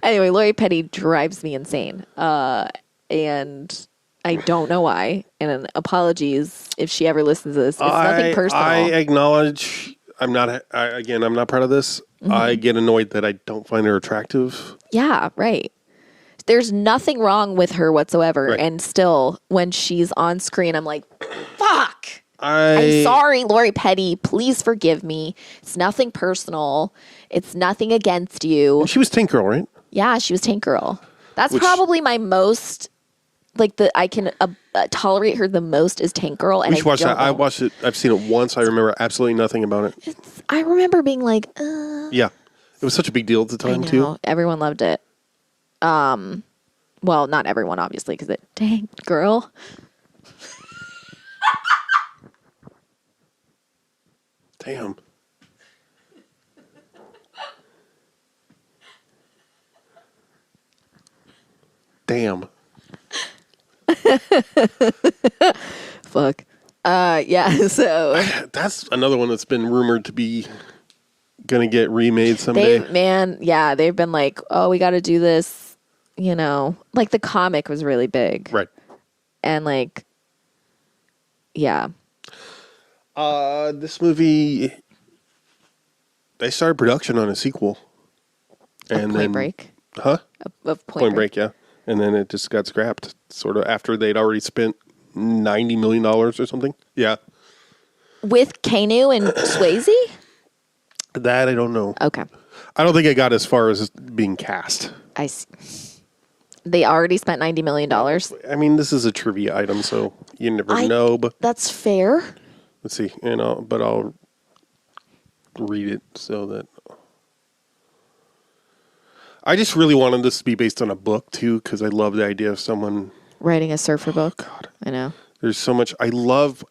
Anyway, Lori Petty drives me insane. And I don't know why. And apologies if she ever listens to this. It's nothing personal. I acknowledge I'm not proud of this. Mm-hmm. I get annoyed that I don't find her attractive. Yeah, right. There's nothing wrong with her whatsoever. Right. And still, when she's on screen, I'm like, fuck. I'm sorry, Lori Petty. Please forgive me. It's nothing personal. It's nothing against you. She was Tank Girl, right? Yeah, she was Tank Girl. That's probably my most, I can tolerate her the most is Tank Girl. And We should watch that. I watched it. I've seen it once. I remember absolutely nothing about it. I remember being like, Yeah. It was such a big deal at the time, too. Everyone loved it. Well, not everyone, obviously, because it Tank Girl. Damn. Damn. Fuck. Yeah, so. That's another one that's been rumored to be going to get remade someday. They've been like, oh, we got to do this, the comic was really big. Right. And yeah. This movie, they started production on a sequel. And Point Break? Huh? Of Point Break, yeah. And then it just got scrapped, sort of after they'd already spent $90 million or something. Yeah. With Keanu and Swayze? That I don't know. Okay. I don't think it got as far as being cast. I see. They already spent $90 million? I mean, this is a trivia item, so you never know. But that's fair. Let's see. But I'll read it so that... I just really wanted this to be based on a book, too, because I love the idea of someone... Writing a surfer book. God. I know. There's so much... I love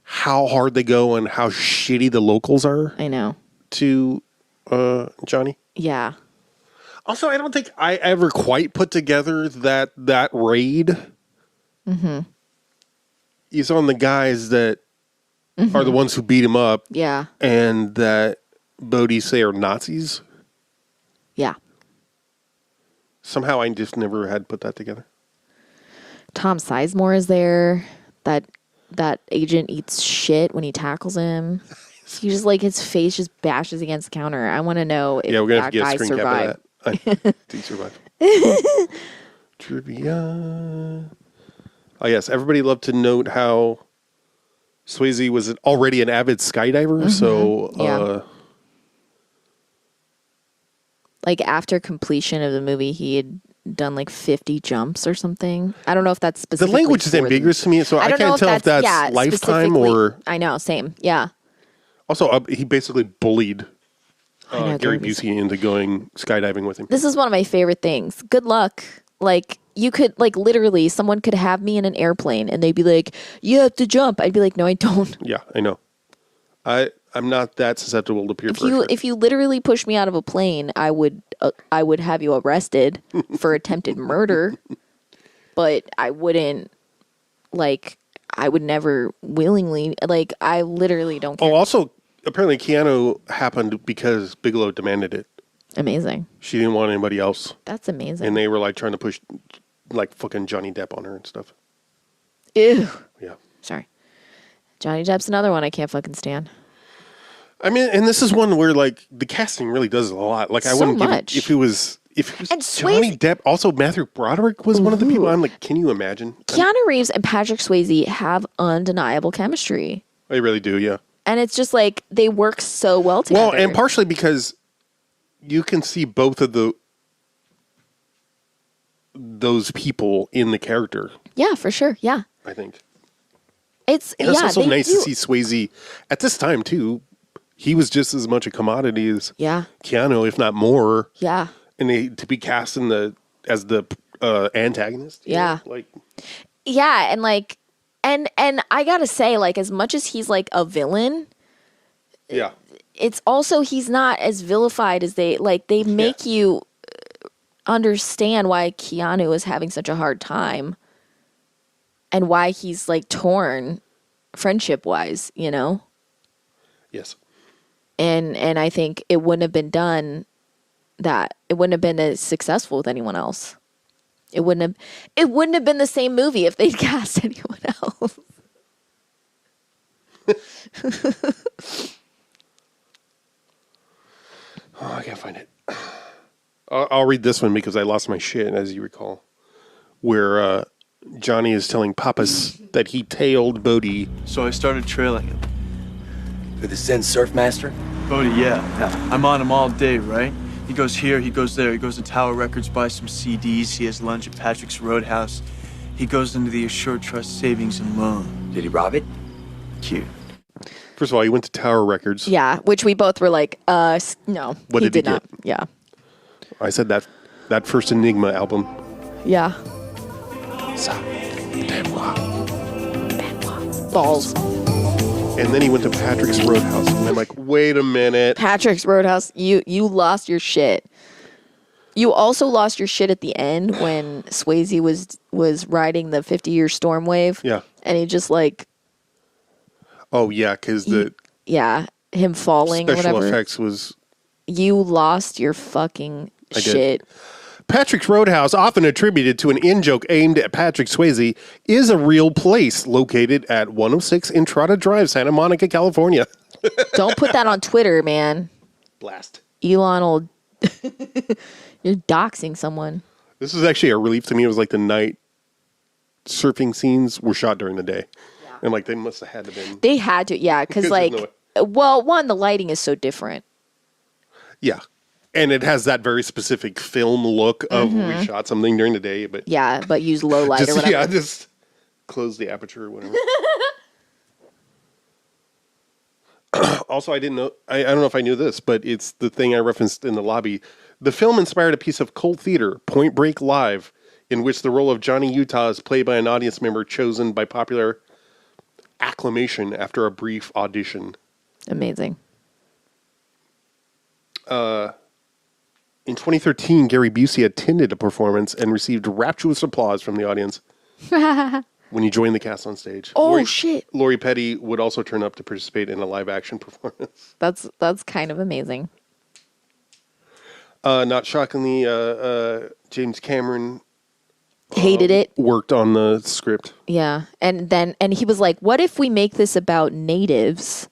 how hard they go and how shitty the locals are. I know. To Johnny. Yeah. Also, I don't think I ever quite put together that raid is on the guys that are the ones who beat him up. Yeah. And that Bodhi say are Nazis. Yeah. Somehow I just never had put that together. Tom Sizemore is there. That agent eats shit when he tackles him. He just his face just bashes against the counter. I want to know if we're gonna that have to get guy a screen survived. cap of that. Did he survive? Trivia. Oh yes, everybody loved to note how Swayze was already an avid skydiver. So Yeah. After completion of the movie, he had done 50 jumps or something. I don't know if that's specific. The language is ambiguous to me, so I can't tell if that's lifetime or... I know, same. Yeah. Also, he basically bullied Gary Busey into going skydiving with him. This is one of my favorite things. Good luck. You could, literally, someone could have me in an airplane and they'd be like, you have to jump. I'd be like, no, I don't. Yeah, I know. I'm not that susceptible to peer pressure. If you literally push me out of a plane, I would have you arrested for attempted murder. But I wouldn't, I would never willingly, I literally don't care. Oh, also, apparently Keanu happened because Bigelow demanded it. Amazing. She didn't want anybody else. That's amazing. And they were trying to push fucking Johnny Depp on her and stuff. Ew. Yeah. Sorry. Johnny Depp's another one I can't fucking stand. I mean, and this is one where the casting really does a lot. I so wouldn't much. give it, if it was Johnny Depp. Also, Matthew Broderick was one of the people. I'm like, can you imagine? Keanu Reeves and Patrick Swayze have undeniable chemistry. They really do, yeah. And it's just they work so well together. Well, and partially because you can see both of those people in the character. Yeah, for sure. Yeah. I think. It's also nice to see Swayze at this time too. He was just as much a commodity as Keanu, if not more. Yeah. And to be cast as the antagonist. Yeah. Yeah, and I gotta say, as much as he's a villain, yeah, it's also he's not as vilified as they make you understand why Keanu is having such a hard time and why he's like torn friendship wise, you know? Yes. And I think it wouldn't have been as successful with anyone else. It wouldn't have been the same movie if they'd cast anyone else. Oh, I can't find it. I'll read this one because I lost my shit, as you recall, where Johnny is telling Pappas that he tailed Bodhi. So I started trailing him. For the Zen Surf Master? Bodhi, yeah. I'm on him all day, right? He goes here, he goes there. He goes to Tower Records, buys some CDs. He has lunch at Patrick's Roadhouse. He goes into the Assured Trust Savings and Loan. Did he rob it? Cute. First of all, he went to Tower Records. Yeah, which we both were like, no. What did he not. get? Yeah. I said that first Enigma album. Yeah. Balls. And then he went to Patrick's Roadhouse. And I'm like, wait a minute. Patrick's Roadhouse, you lost your shit. You also lost your shit at the end when Swayze was riding the 50-year storm wave. Yeah. And he just like... Oh, yeah, because the him falling or special whatever. effects was... You lost your fucking I shit. did. Patrick's Roadhouse, often attributed to an in-joke aimed at Patrick Swayze, is a real place located at 106 Entrada Drive, Santa Monica, California. Don't put that on Twitter, man. Blast. Elon will... You're doxing someone. This was actually a relief to me. It was like the night surfing scenes were shot during the day. Yeah. And like they must have had to been... They had to, yeah, because like... Well, one, the lighting is so different. Yeah. And it has that very specific film look of we shot something during the day, but... Yeah, but use low light or whatever. Yeah, just close the aperture or whatever. Also, I didn't know... I don't know if I knew this, but it's the thing I referenced in the lobby. The film inspired a piece of cult theater, Point Break Live, in which the role of Johnny Utah is played by an audience member chosen by popular acclamation after a brief audition. Amazing. In 2013, Gary Busey attended a performance and received rapturous applause from the audience when he joined the cast on stage. Oh, shit. Lori Petty would also turn up to participate in a live-action performance. That's kind of amazing. Not shockingly, James Cameron hated it. Worked on the script. Yeah, and he was like, "What if we make this about natives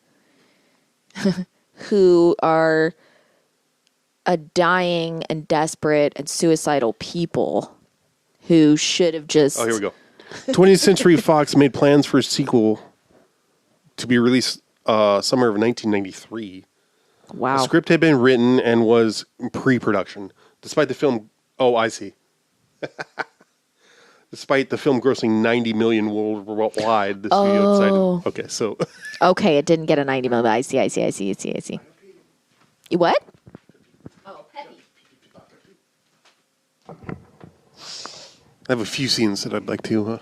who are a dying and desperate and suicidal people who should have just..." Oh, here we go. 20th Century Fox made plans for a sequel to be released summer of 1993. Wow. The script had been written and was in pre-production. Despite the film... Oh, I see. Despite the film grossing $90 million worldwide, the studio decided... Okay, so... Okay, it didn't get a 90 million. I see. You what? Oh, Petty. I have a few scenes that I'd like to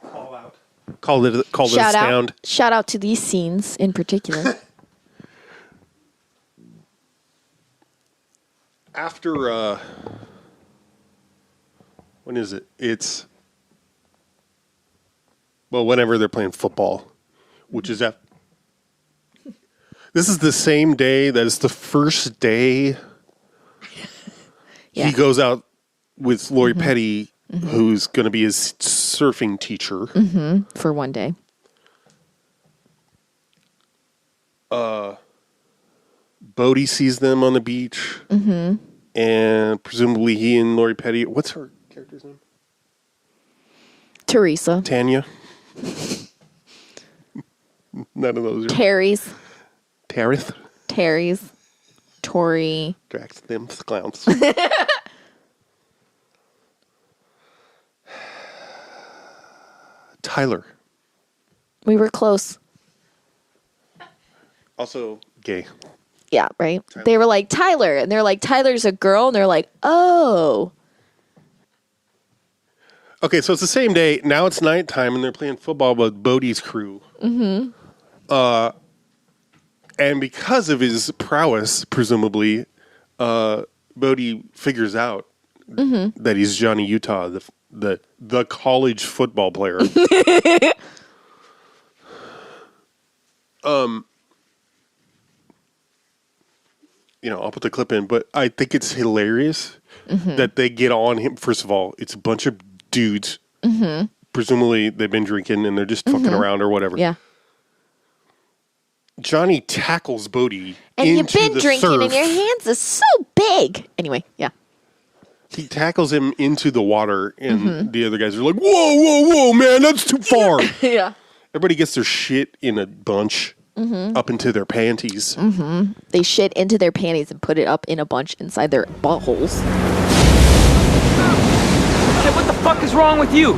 call out. Call it a sound. Shout out to these scenes in particular. After, when is it? It's, well, whenever they're playing football, which is at, this is the same day that is the first day he goes out with Lori Petty, who's going to be his surfing teacher. For one day. Bodhi sees them on the beach, and presumably he and Lori Petty. What's her character's name? Teresa. Tanya. None of those are. Terry's. Tarith. Terry's. Tori. Drax them clowns. Tyler. We were close. Also gay. Yeah, right? Tyler. They were like, Tyler. And they're like, Tyler's a girl. And they're like, oh. Okay, so it's the same day. Now it's nighttime, and they're playing football with Bodhi's crew. And because of his prowess, presumably, Bodhi figures out that he's Johnny Utah, the college football player. I'll put the clip in, but I think it's hilarious that they get on him. First of all, it's a bunch of dudes. Presumably, they've been drinking and they're just fucking around or whatever. Yeah. Johnny tackles Bodhi And into you've been the drinking surf. and your hands are so big. Anyway, yeah. He tackles him into the water, and the other guys are like, whoa, whoa, whoa, man, that's too far. Yeah. Everybody gets their shit in a bunch up into their panties. They shit into their panties and put it up in a bunch inside their buttholes. Hey, what the fuck is wrong with you?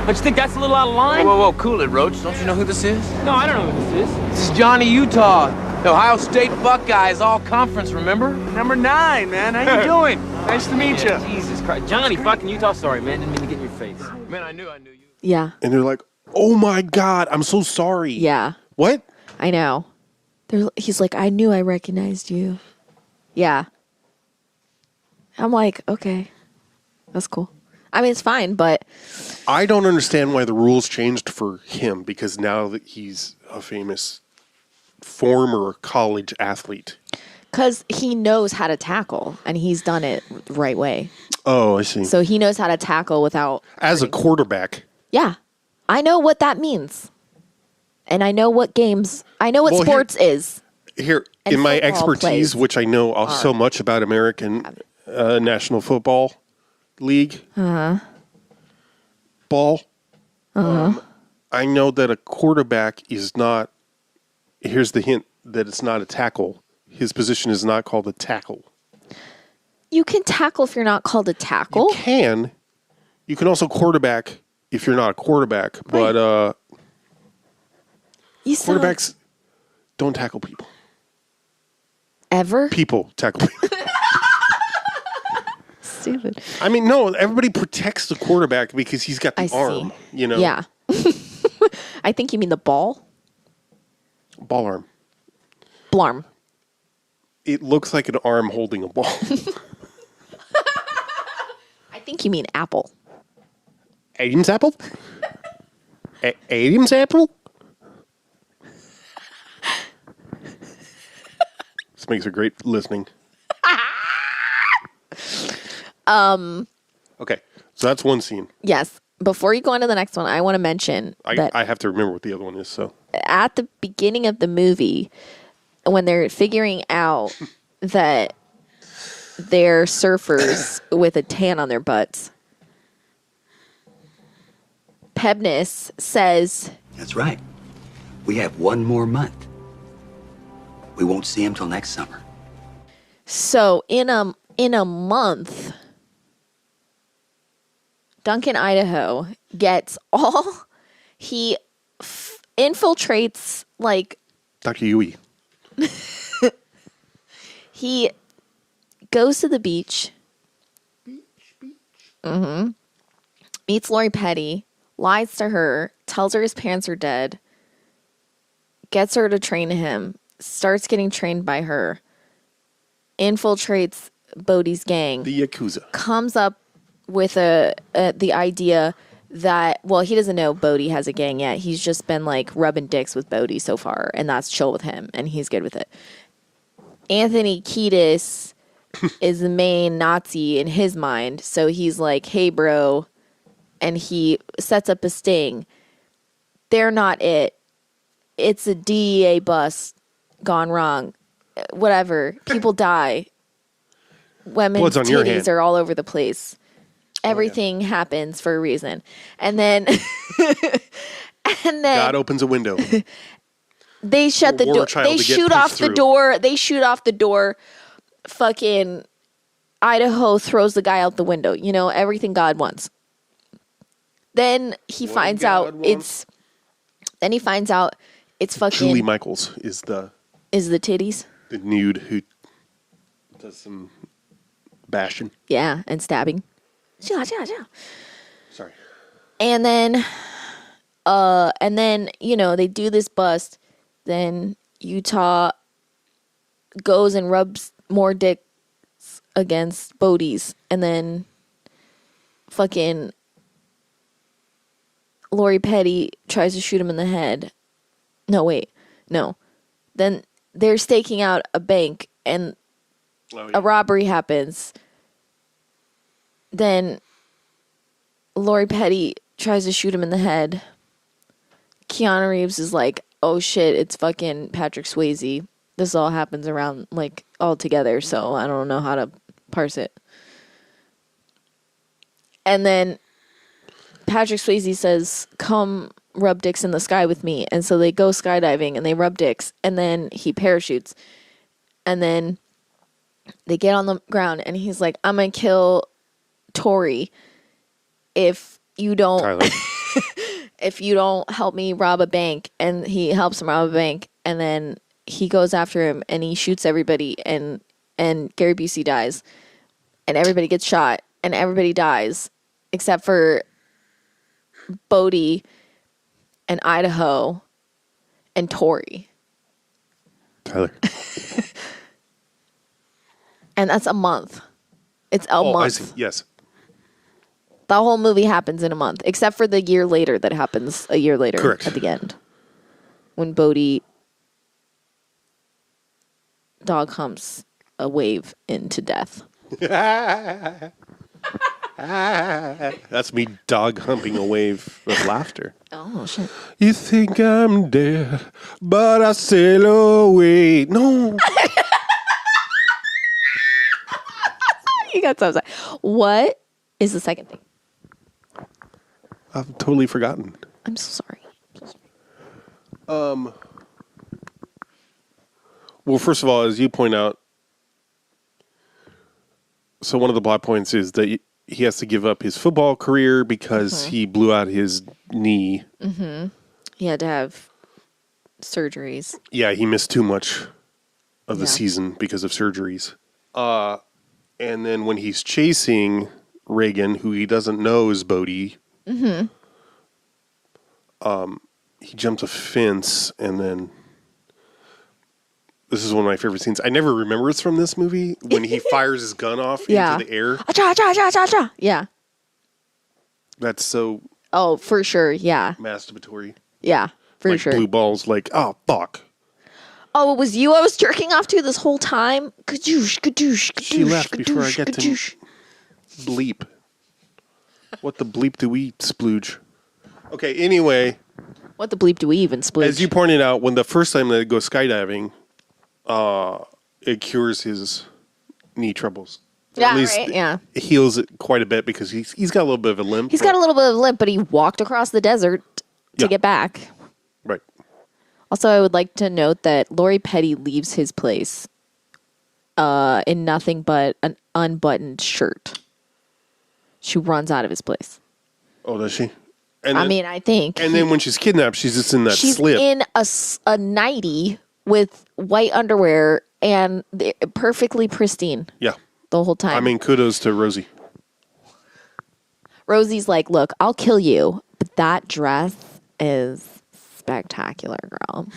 Don't you think that's a little out of line? Whoa, whoa, cool it, Roach. Don't you know who this is? No, I don't know who this is. This is Johnny Utah, the Ohio State Buckeyes All-Conference, remember? Number 9, man. How you doing? Nice to meet you. Jesus Christ. Johnny fucking Utah, sorry, man. Didn't mean to get in your face. Man, I knew you. Yeah. And they're like, oh my God, I'm so sorry. Yeah. What? I know. He's like, I knew I recognized you. Yeah. I'm like, okay. That's cool. I mean, it's fine, but I don't understand why the rules changed for him, because now that he's a famous former college athlete. because he knows how to tackle and he's done it the right way. Oh, I see. So he knows how to tackle without. As a quarterback. Yeah. I know what that means. And I know what games, I know what Well, sports is. Here, And in my football expertise, plays which I know so much about American National Football League ball, I know that a quarterback is not, here's the hint, that it's not a tackle. His position is not called a tackle. You can tackle if you're not called a tackle. You can. You can also quarterback if you're not a quarterback, but You still quarterbacks don't tackle people. ever? People tackle people. Stupid. I mean, no, everybody protects the quarterback because he's got the I see. arm, you know? Yeah. I think you mean the ball. Ball arm. Blarm. It looks like an arm holding a ball. I think you mean apple. Adam's apple? Adam's apple? This makes a great listening. Okay, so that's one scene. Yes. Before you go on to the next one, I want to mention that I have to remember what the other one is, so. at the beginning of the movie, when they're figuring out that they're surfers with a tan on their butts, Pebnis says, That's right. We have one more month. We won't see him till next summer. so in a month, Duncan, Idaho gets he infiltrates, like, Dr. Yui. he goes to the beach. Meets Lori Petty, lies to her, tells her his parents are dead, gets her to train him, starts getting trained by her, infiltrates Bodhi's gang, The Yakuza. comes up with the idea that, well, he doesn't know Bodhi has a gang yet. He's just been like rubbing dicks with Bodhi so far, and that's chill with him, and he's good with it. Anthony Kiedis is the main Nazi in his mind, so he's like, hey, bro, and he sets up a sting. They're not it. It's a DEA bus gone wrong. Whatever. People die. Women's Blood's on your hand. titties are all over the place. Everything happens for a reason. And then God opens a window. they shut the War door. child They to get shoot off pushed the through. door. They shoot off the door. Fucking Idaho throws the guy out the window. You know, everything God wants. Then he finds out it's. Then he finds out it's fucking. Julie Michaels is the titties. nude who does some bashing. Yeah, and stabbing. Yeah. Sorry. And then, you know, they do this bust. Then Utah goes and rubs more dicks against Bodie's, and then fucking Lori Petty tries to shoot him in the head. No, wait. No. Then they're staking out a bank, and a robbery happens. Then Lori Petty tries to shoot him in the head. Keanu Reeves is like, oh shit, it's fucking Patrick Swayze. This all happens around, like, all together, so I don't know how to parse it. And then Patrick Swayze says, come rub dicks in the sky with me. And so they go skydiving and they rub dicks, and then he parachutes. And then they get on the ground and he's like, I'm going to kill Tori if you don't if you don't help me rob a bank. And he helps him rob a bank, and then he goes after him and he shoots everybody, and Gary Busey dies, and everybody gets shot and everybody dies except for Bodie and Idaho and Tori. Tyler. And that's a month. It's a month. I see. Yes. The whole movie happens in a month, except for the year later that happens a year later. Correct. At the end. When Bodie dog humps a wave into death. That's me dog humping a wave of laughter. Oh, shit. You think I'm dead, but I sail away. No. You got so upset. What is the second thing? I've totally forgotten. I'm so sorry. Well, first of all, as you point out, so one of the plot points is that he has to give up his football career because he blew out his knee. Mm-hmm. He had to have surgeries. Yeah, he missed too much of the season because of surgeries. And then when he's chasing Reagan, who he doesn't know is Bodie, he jumps a fence, and then this is one of my favorite scenes. I never remember it's from this movie when he fires his gun off into the air. Yeah. That's so Oh, for sure. Yeah. masturbatory. Yeah, for like sure. blue balls, like, oh, fuck. Oh, it was you I was jerking off to this whole time? Kadoosh, kadoosh, kadoosh, She left before I kadoosh, get to kadoosh. bleep. What the bleep do we splooge? Okay, anyway, What the bleep do we even splooge? as you pointed out, when the first time they go skydiving, it cures his knee troubles. Or Yeah, at least right, yeah. it heals it quite a bit because he's got a little bit of a limp. He's got a little bit of a limp, but he walked across the desert to get back. Right. Also, I would like to note that Lori Petty leaves his place in nothing but an unbuttoned shirt. She runs out of his place. Oh, does she? And I then, mean, I think. And then when she's kidnapped, she's just in that she's slip. in a nightie with white underwear and perfectly pristine Yeah. the whole time. I mean, kudos to Rosie. Rosie's like, look, I'll kill you, but that dress is spectacular, girl.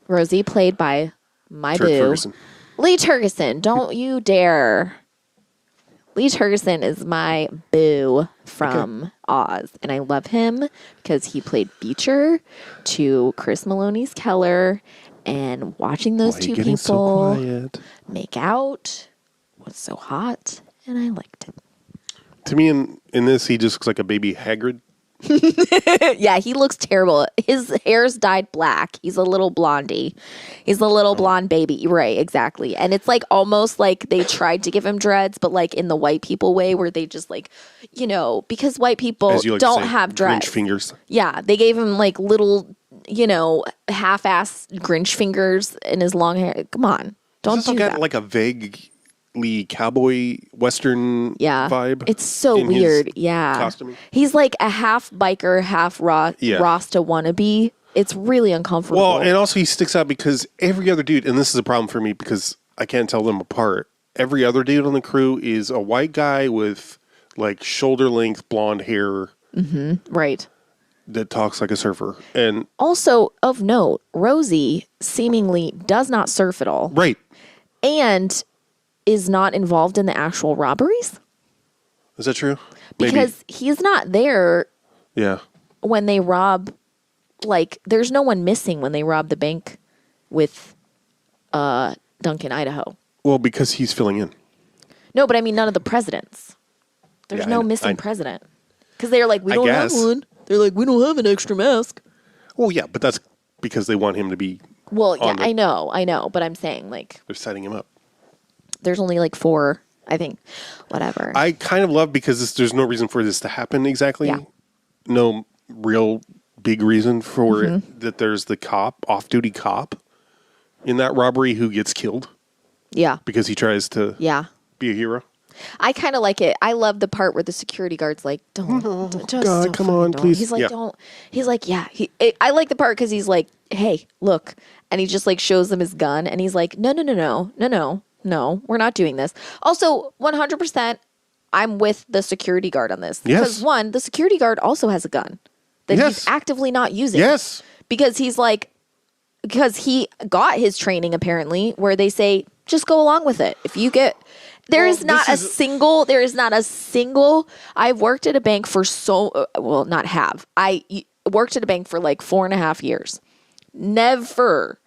Rosie, played by my Turk boo, Ferguson. Lee Tergesen. Don't you dare. Lee Tergesen is my boo from Oz, and I love him because he played Beecher to Chris Maloney's Keller, and watching those two people make out was so hot, and I liked it. To me, in this, he just looks like a baby Hagrid. Yeah, he looks terrible. His hair's dyed black. He's a little blondie. He's a little blonde baby. Right, exactly. And it's like almost like they tried to give him dreads, but like in the white people way where they just like, you know, because white people As you like to don't say, have dreads. Grinch fingers. Yeah, they gave him like little, you know, half-ass Grinch fingers in his long hair. Come on. Don't He's also do got that. like a vaguely cowboy western vibe. It's so in his weird. Yeah. costuming. He's like a half biker, half Rasta wannabe. It's really uncomfortable. Well, and also he sticks out because every other dude, and this is a problem for me because I can't tell them apart. Every other dude on the crew is a white guy with like shoulder length blonde hair. Mm-hmm. Right. that talks like a surfer. And Also, of note, Rosie seemingly does not surf at all. right. And is not involved in the actual robberies. Is that true? Maybe. Because he's not there Yeah. when they rob, like, there's no one missing when they rob the bank with Duncan, Idaho. Well, because he's filling in. No, but I mean, none of the presidents. There's Yeah, no I missing know. president. Because they're like, we don't have guess. one. They're like, we don't have an extra mask. Well, yeah, but that's because they want him to be. Well, yeah, on the- I know. But I'm saying, like, They're setting him up. there's only like 4, I think. Whatever. I kind of love because there's no reason for this to happen exactly. Yeah. No real big reason for it, that there's the cop, off-duty cop, in that robbery who gets killed Yeah. because he tries to Yeah. be a hero. I kind of like it. I love the part where the security guard's like, don't just God, don't come fucking on, don't." please. He's like, Yeah. don't. He's like, yeah. I like the part because he's like, hey, look. And he just like shows them his gun. And he's like, no, we're not doing this. Also, 100%, I'm with the security guard on this. Yes. Because one, the security guard also has a gun that Yes. he's actively not using. Yes. Because because he got his training apparently where they say, just go along with it. If you get, there is not a single, I've worked at a bank for I worked at a bank for like 4.5 years. Never.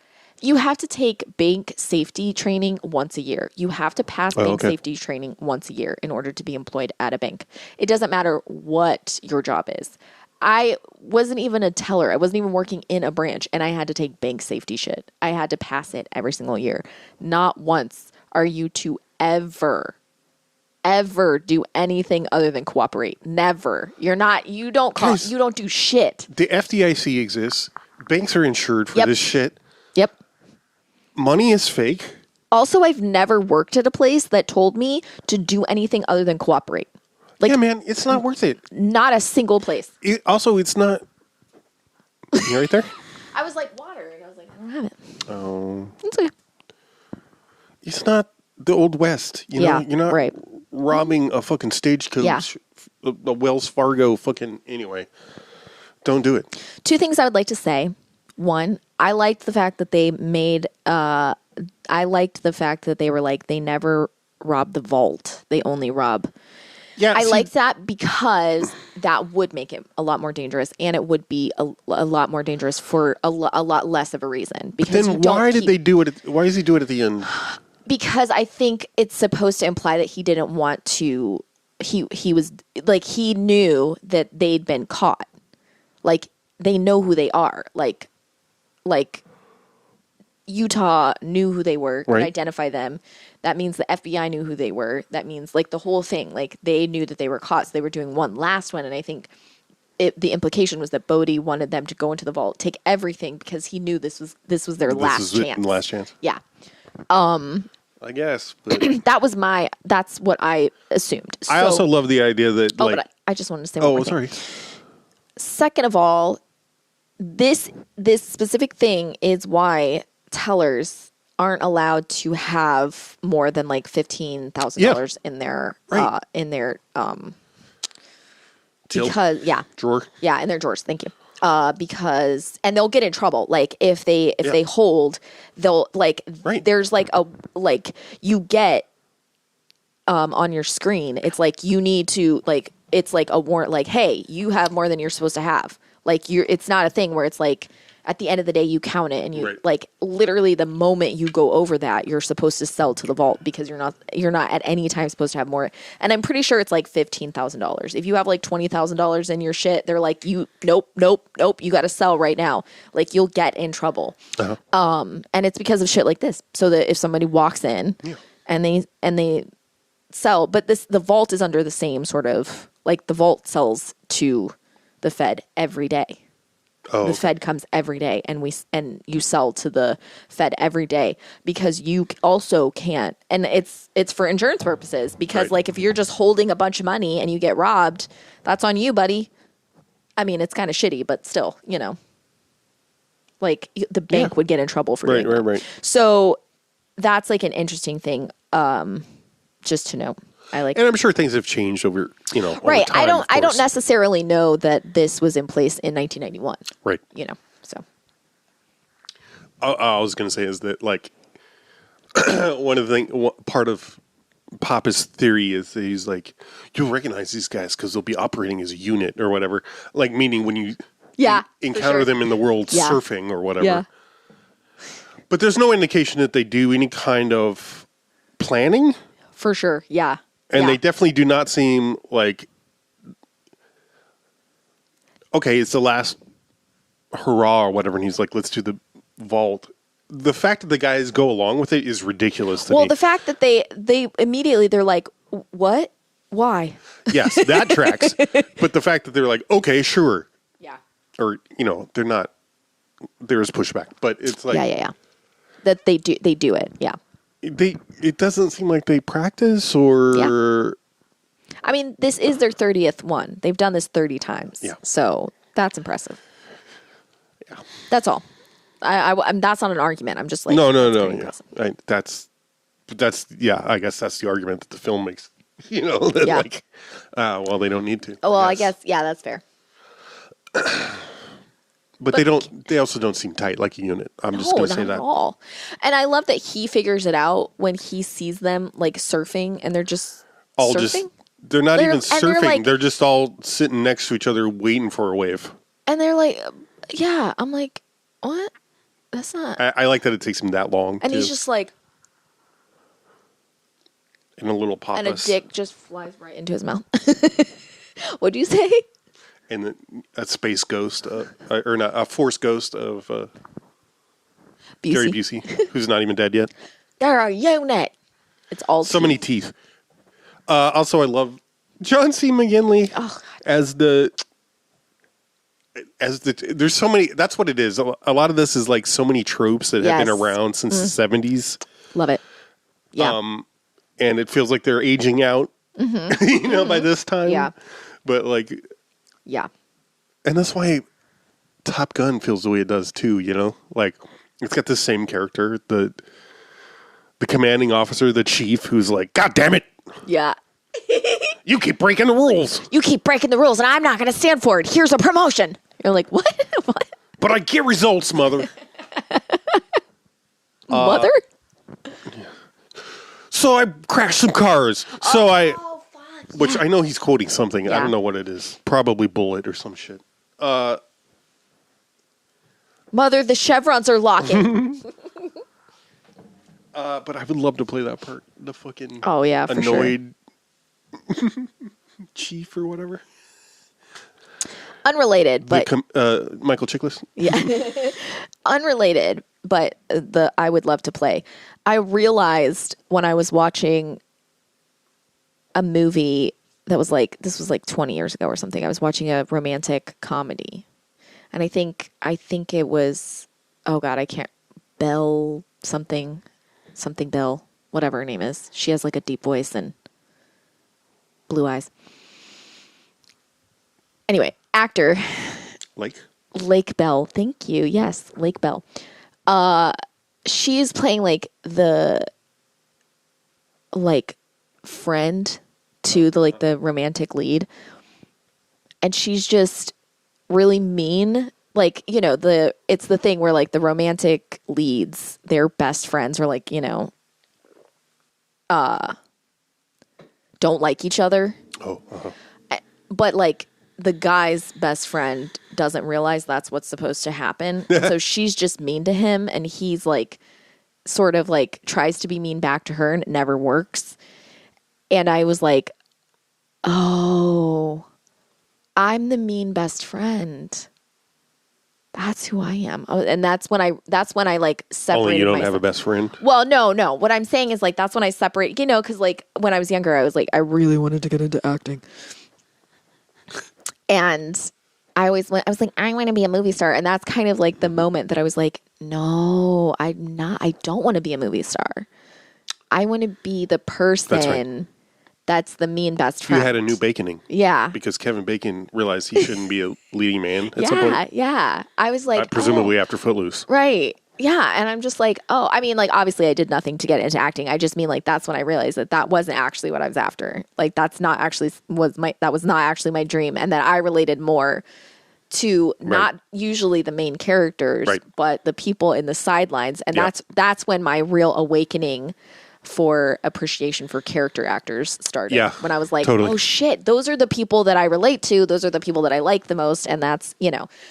You have to take bank safety training once a year. You have to pass bank safety training once a year in order to be employed at a bank. It doesn't matter what your job is. I wasn't even a teller. I wasn't even working in a branch, and I had to take bank safety shit. I had to pass it every single year. Not once are you to ever do anything other than cooperate. Never. You don't do shit. The FDIC exists. Banks are insured for Yep. this shit. Yep. Money is fake. Also, I've never worked at a place that told me to do anything other than cooperate. Like, yeah, man, it's not worth it. not a single place. It's not. You right there? I was like, water. And I was like, I don't have it. Oh. It's okay. It's not the Old West. You know, Yeah, you're not right. robbing a fucking stagecoach, Yeah. a Wells Fargo fucking. Anyway, don't do it. 2 things I would like to say. One, I liked the fact that they were like, they never rob the vault. They only rob. Yeah, I liked that because that would make it a lot more dangerous, and it would be a lot more dangerous for a lot less of a reason. Because Then why did they do it? Why does he do it at the end? Because I think it's supposed to imply that he didn't want to. He was like, he knew that they'd been caught. Like, they know who they are. Like Utah knew who they were, could Right. identify them. That means the FBI knew who they were. That means like the whole thing, like they knew that they were caught. So they were doing one last one. And I think the implication was that Bodie wanted them to go into the vault, take everything, because he knew this was their last chance. Last chance. Yeah. I guess. But That's what I assumed. I also love the idea that but I just wanted to say one more sorry. thing. Second of all, this specific thing is why tellers aren't allowed to have more than like $15,000 in their Till. because Drawer. in their drawers. Thank you. Because and they'll get in trouble. Like if they hold, they'll like there's like you get on your screen. It's like you need to like, it's like a warrant. Like, hey, you have more than you're supposed to have. Like it's not a thing where it's like at the end of the day you count it and you like literally the moment you go over that you're supposed to sell to the vault because you're not at any time supposed to have more. And I'm pretty sure it's like $15,000. If you have like $20,000 in your shit, they're like, nope, you got to sell right now. Like you'll get in trouble. And it's because of shit like this. So that if somebody walks in and they sell, but the vault is under the same sort of like the vault sells to the Fed every day. The Fed comes every day, and you sell to the Fed every day because you also can't. And it's for insurance purposes because like if you're just holding a bunch of money and you get robbed, that's on you, buddy. I mean, it's kind of shitty, but still, you know, like the bank would get in trouble for doing that. Right. So that's like an interesting thing, just to know. I like. And I'm sure things have changed over, over Right. time, of I don't course. necessarily know that this was in place in 1991. Right. So. I was going to say is that, like, one of the things, part of Papa's theory is that he's like, you'll recognize these guys because they'll be operating as a unit or whatever. Like, meaning when you encounter them in the world surfing or whatever. Yeah. But there's no indication that they do any kind of planning. For sure. Yeah. And they definitely do not seem like, okay, it's the last hurrah or whatever. And he's like, let's do the vault. The fact that the guys go along with it is ridiculous to me. Well, the fact that they immediately, they're like, what? Why? Yes, that tracks. But the fact that they're like, okay, sure. Yeah. Or, they're not, there is pushback. But it's like. Yeah. That they do it. Yeah. It doesn't seem like they practice or. Yeah. I mean, this is their 30th one. They've done this 30 times. Yeah. So that's impressive. Yeah. That's all. I'm that's not an argument. I'm just like. No. Yeah. That's I guess that's the argument that the film makes. That like, well, they don't need to. Oh, well, I guess, that's fair. But they also don't seem tight like a unit. I'm just going to say not that. at all. And I love that he figures it out when he sees them like surfing and they're just All surfing. they're not even And they're surfing. They're, like- just all sitting next to each other waiting for a wave. And they're like, yeah. I'm like, what? That's not. I like that it takes him that long. And too. he's just like, and a little pop and a dick just flies right into his mouth. What'd you say? And a space ghost, or not, a force ghost of Gary Busey, who's not even dead yet. You're a unit. It's all So many teeth. Also, I love John C. McGinley as the. There's so many. That's what it is. A lot of this is like so many tropes that have been Yes. around since the 70s. Love it. Yeah. And it feels like they're aging out, by this time. Yeah. But like, Yeah. and that's why Top Gun feels the way it does too. Like it's got the same character, the commanding officer, the chief, who's like, God damn it, Yeah. you keep breaking the rules. You keep breaking the rules and I'm not going to stand for it. Here's a promotion. You're like, what? What? But I get results, mother. Mother? So I crashed some cars. Which I know he's quoting something. I Yeah. don't know what it is. Probably Bullet or some shit. Mother, the chevrons are locking. But I would love to play that part. The fucking Oh, yeah, for sure. annoyed chief or whatever. Unrelated, but Michael Chiklis. yeah. Unrelated, but I would love to play. I realized when I was watching a movie that was like, this was like 20 years ago or something. I was watching a romantic comedy. And I think it was, oh God, I can't, Belle something Belle, whatever her name is. She has like a deep voice and blue eyes. Anyway, actor. Lake Bell. Thank you. Yes, Lake Bell. She's playing like the friend to the romantic lead. And she's just really mean. Like, it's the thing where like the romantic leads, their best friends are like, don't like each other. Oh, uh-huh. But like the guy's best friend doesn't realize that's what's supposed to happen. So she's just mean to him and he's like sort of like tries to be mean back to her and it never works. And I was like, oh, I'm the mean best friend. That's who I am. Oh, and that's when I like separated Only you don't myself. have a best friend. Well, no. What I'm saying is like, that's when I separate, because like when I was younger, I was like, I really wanted to get into acting. And I was like, I want to be a movie star. And that's kind of like the moment that I was like, no, I don't want to be a movie star. I want to be the person that's the mean best friend. You had a new Baconing. Yeah. Because Kevin Bacon realized he shouldn't be a leading man at some point. Yeah. I was like, presumably after Footloose. Right. Yeah, and I'm just like, oh, I mean, like, obviously I did nothing to get into acting. I just mean, like, that's when I realized that that wasn't actually what I was after. Like, that was not actually my dream, and that I related more to not usually the main characters, but the people in the sidelines, and that's when my real awakening for appreciation for character actors started. Yeah, when I was like, totally. oh shit, those are the people that I relate to. Those are the people that I like the most. And that's,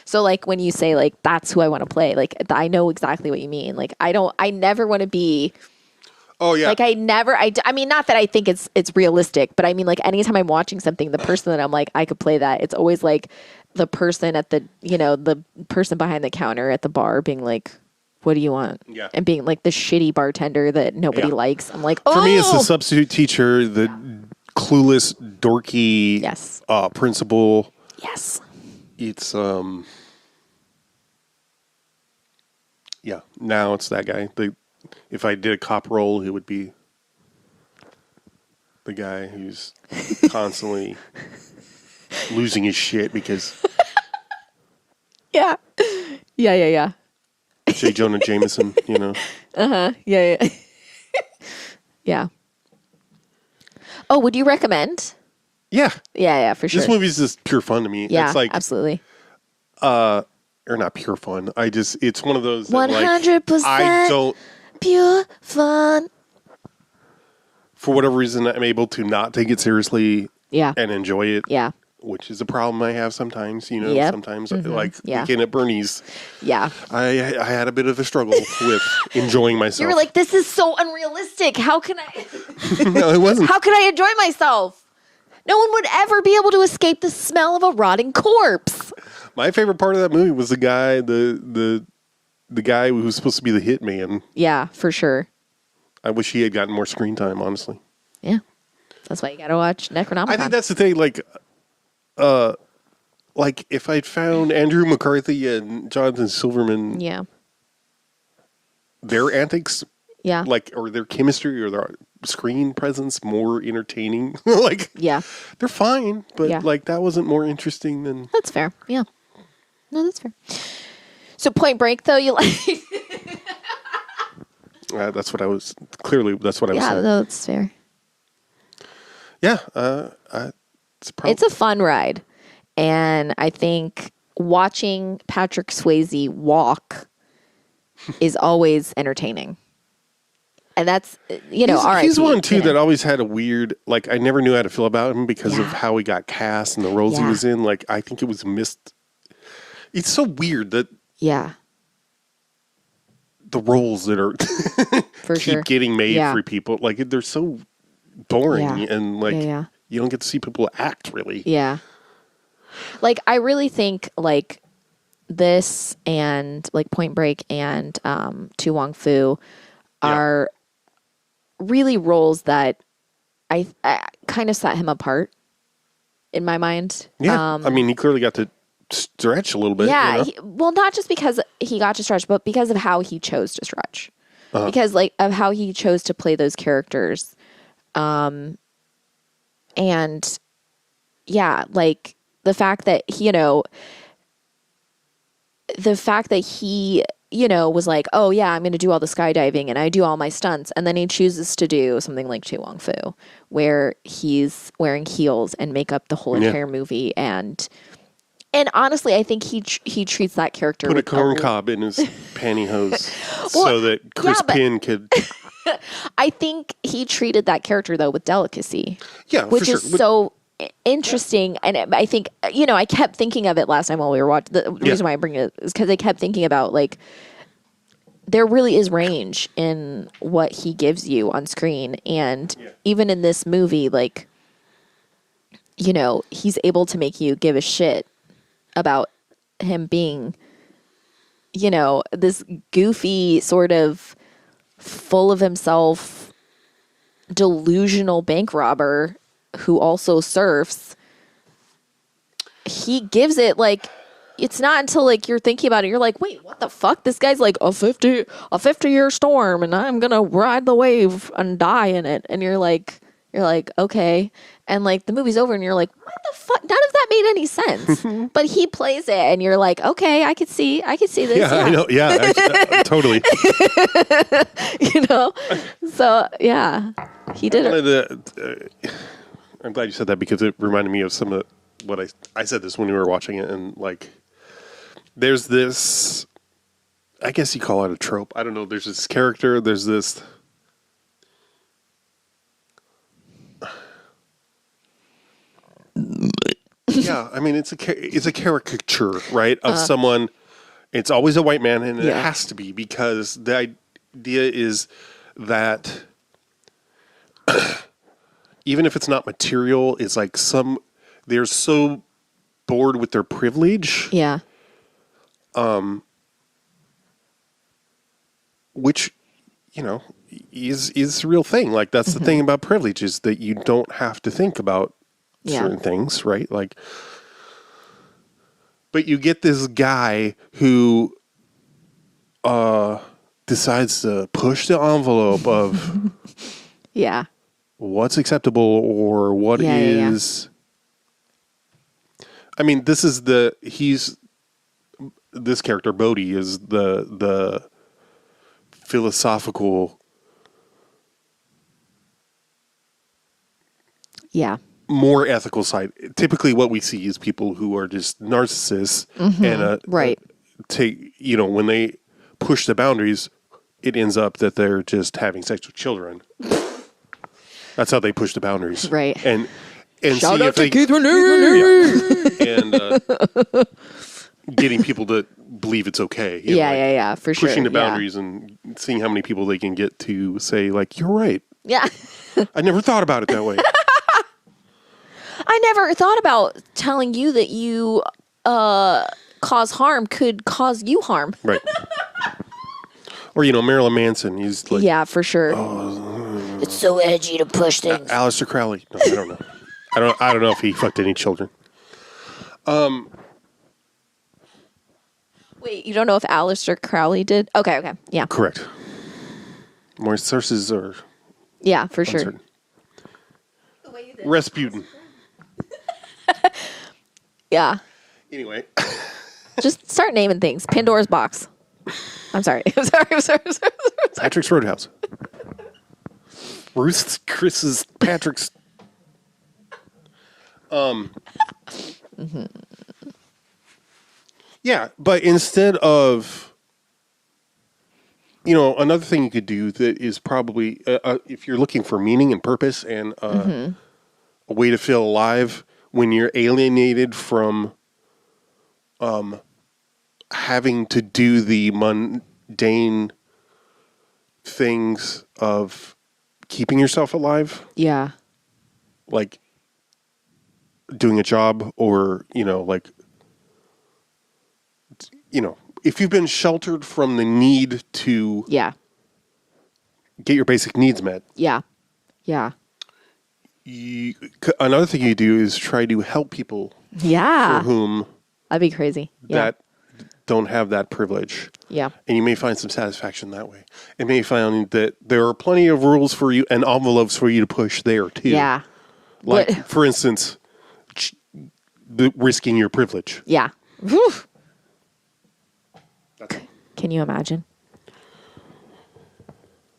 so like when you say like, that's who I want to play, like I know exactly what you mean. Like, I never want to be, oh yeah. Like I mean, not that I think it's realistic, but I mean, like anytime I'm watching something, the person that I'm like, I could play that. It's always like the person at the, the person behind the counter at the bar being like, what do you want? Yeah. And being like the shitty bartender that nobody likes. I'm like, oh. For me, it's the substitute teacher, the clueless, dorky principal. Yes. It's, yeah, now it's that guy. If I did a cop role, it would be the guy who's constantly losing his shit because... Yeah. Yeah. J. Jonah Jameson, Uh-huh. Yeah. Yeah. Oh, would you recommend? Yeah. Yeah, for sure. This movie's just pure fun to me. Yeah, it's like, absolutely. Or not pure fun. It's one of those that 100% I don't... Pure fun. For whatever reason, I'm able to not take it seriously and enjoy it. Yeah. Which is a problem I have sometimes, Yep. sometimes Mm-hmm. like Yeah. weekend at Bernie's. Yeah. I had a bit of a struggle with enjoying myself. You were like, this is so unrealistic. How can I No, it wasn't. How can I enjoy myself? No one would ever be able to escape the smell of a rotting corpse. My favorite part of that movie was the guy, the guy who was supposed to be the hitman. Yeah, for sure. I wish he had gotten more screen time, honestly. Yeah. That's why you gotta watch Necronomicon. I think that's the thing, like if I'd found Andrew McCarthy and Jonathan Silverman, their antics, or their chemistry or their screen presence more entertaining, they're fine, but that wasn't more interesting than... That's fair. Yeah. No, that's fair. So Point Break, though, you like... that's what I was saying. Yeah, no, that's fair. Yeah, it's a fun ride. And I think watching Patrick Swayze walk is always entertaining. And that's, he's one, too, that always had a weird, I never knew how to feel about him because of how he got cast and the roles he was in. I think it was missed. It's so weird that the roles that are keep getting made for people, they're so boring and you don't get to see people act, really. Yeah. I really think this and Point Break and Tu Wong Fu are really roles that I kind of set him apart in my mind. Yeah, I mean, he clearly got to stretch a little bit. Yeah, not just because he got to stretch, but because of how he chose to stretch. Because of how he chose to play those characters. And yeah, the fact that he was like, oh yeah, I'm going to do all the skydiving and I do all my stunts. And then he chooses to do something like Tu Wong Fu, where he's wearing heels and makeup the whole entire movie. And honestly, I think he treats that character put a corn cob in his pantyhose so that Chris Penn could. I think he treated that character though with delicacy. Yeah, which is so interesting. And I think I kept thinking of it last time while we were watching. The reason why I bring it is because I kept thinking about there really is range in what he gives you on screen, and even in this movie, he's able to make you give a shit about him being, this goofy sort of full of himself, delusional bank robber who also surfs. He gives it it's not until you're thinking about it, you're like, wait, what the fuck? This guy's like a 50-year storm and I'm gonna ride the wave and die in it. And you're like, okay. And the movie's over and you're like, what the None of that made any sense. But he plays it, and you're like, okay, I could see this. Yeah, I know. Yeah, totally. So yeah, he did it. I'm glad you said that because it reminded me of some of what I said this when we were watching it, and like, there's this, I guess you call it a trope. I don't know. There's this character. There's this. Yeah, I mean, it's a caricature, right, of someone. It's always a white man, and it has to be because the idea is that even if it's not material, it's like they're so bored with their privilege. Yeah. Which, is a real thing. Like, that's the thing about privilege is that you don't have to think about certain things, right? Like, but you get this guy who decides to push the envelope of Yeah. what's acceptable or what is. I mean, this character Bodhi is the philosophical. Yeah. More ethical side. Typically, what we see is people who are just narcissists, and right. When they push the boundaries, it ends up that they're just having sex with children. That's how they push the boundaries, right? And shout see out if to they, Keith and getting people to believe it's okay. For sure. Pushing the boundaries and seeing how many people they can get to say, like, you're right. Yeah. I never thought about it that way. I never thought about telling you that you cause harm could cause you harm. Right. Or, Marilyn Manson. He's like... Yeah, for sure. It's so edgy to push things. Aleister Crowley. No, I don't know. I don't know if he fucked any children. Wait, you don't know if Aleister Crowley did? Okay. Yeah. Correct. More sources are... Yeah, for uncertain. Sure. Rasputin. Yeah. Anyway. Just start naming things. Pandora's box. I'm sorry. Patrick's Roadhouse. Ruth's, Chris's, Patrick's. Yeah, but instead of, another thing you could do that is probably, if you're looking for meaning and purpose and a way to feel alive when you're alienated from having to do the mundane things of keeping yourself alive. Yeah. Like doing a job or, if you've been sheltered from the need to get your basic needs met. Yeah. Another thing you do is try to help people for whom that'd be crazy. That don't have that privilege. Yeah. And you may find some satisfaction that way. And may find that there are plenty of rules for you and envelopes for you to push there too. Yeah. Like, for instance, risking your privilege. Yeah. Whew. Can you imagine?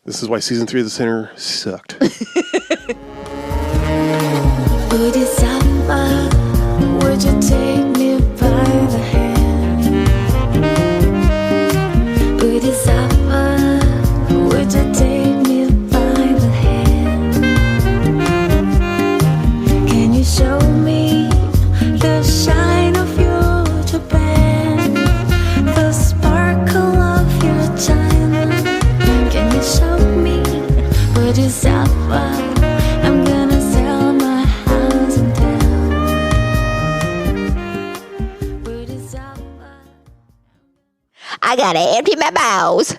This is why season 3 of The Sinner sucked. Would you take me by the hand? Would you take me by the hand? Can you show me the shine of your Japan, the sparkle of your China? Can you show me Bodhisattva? I'm gonna sell my house in town. Bodhisattva. I gotta empty my bowels.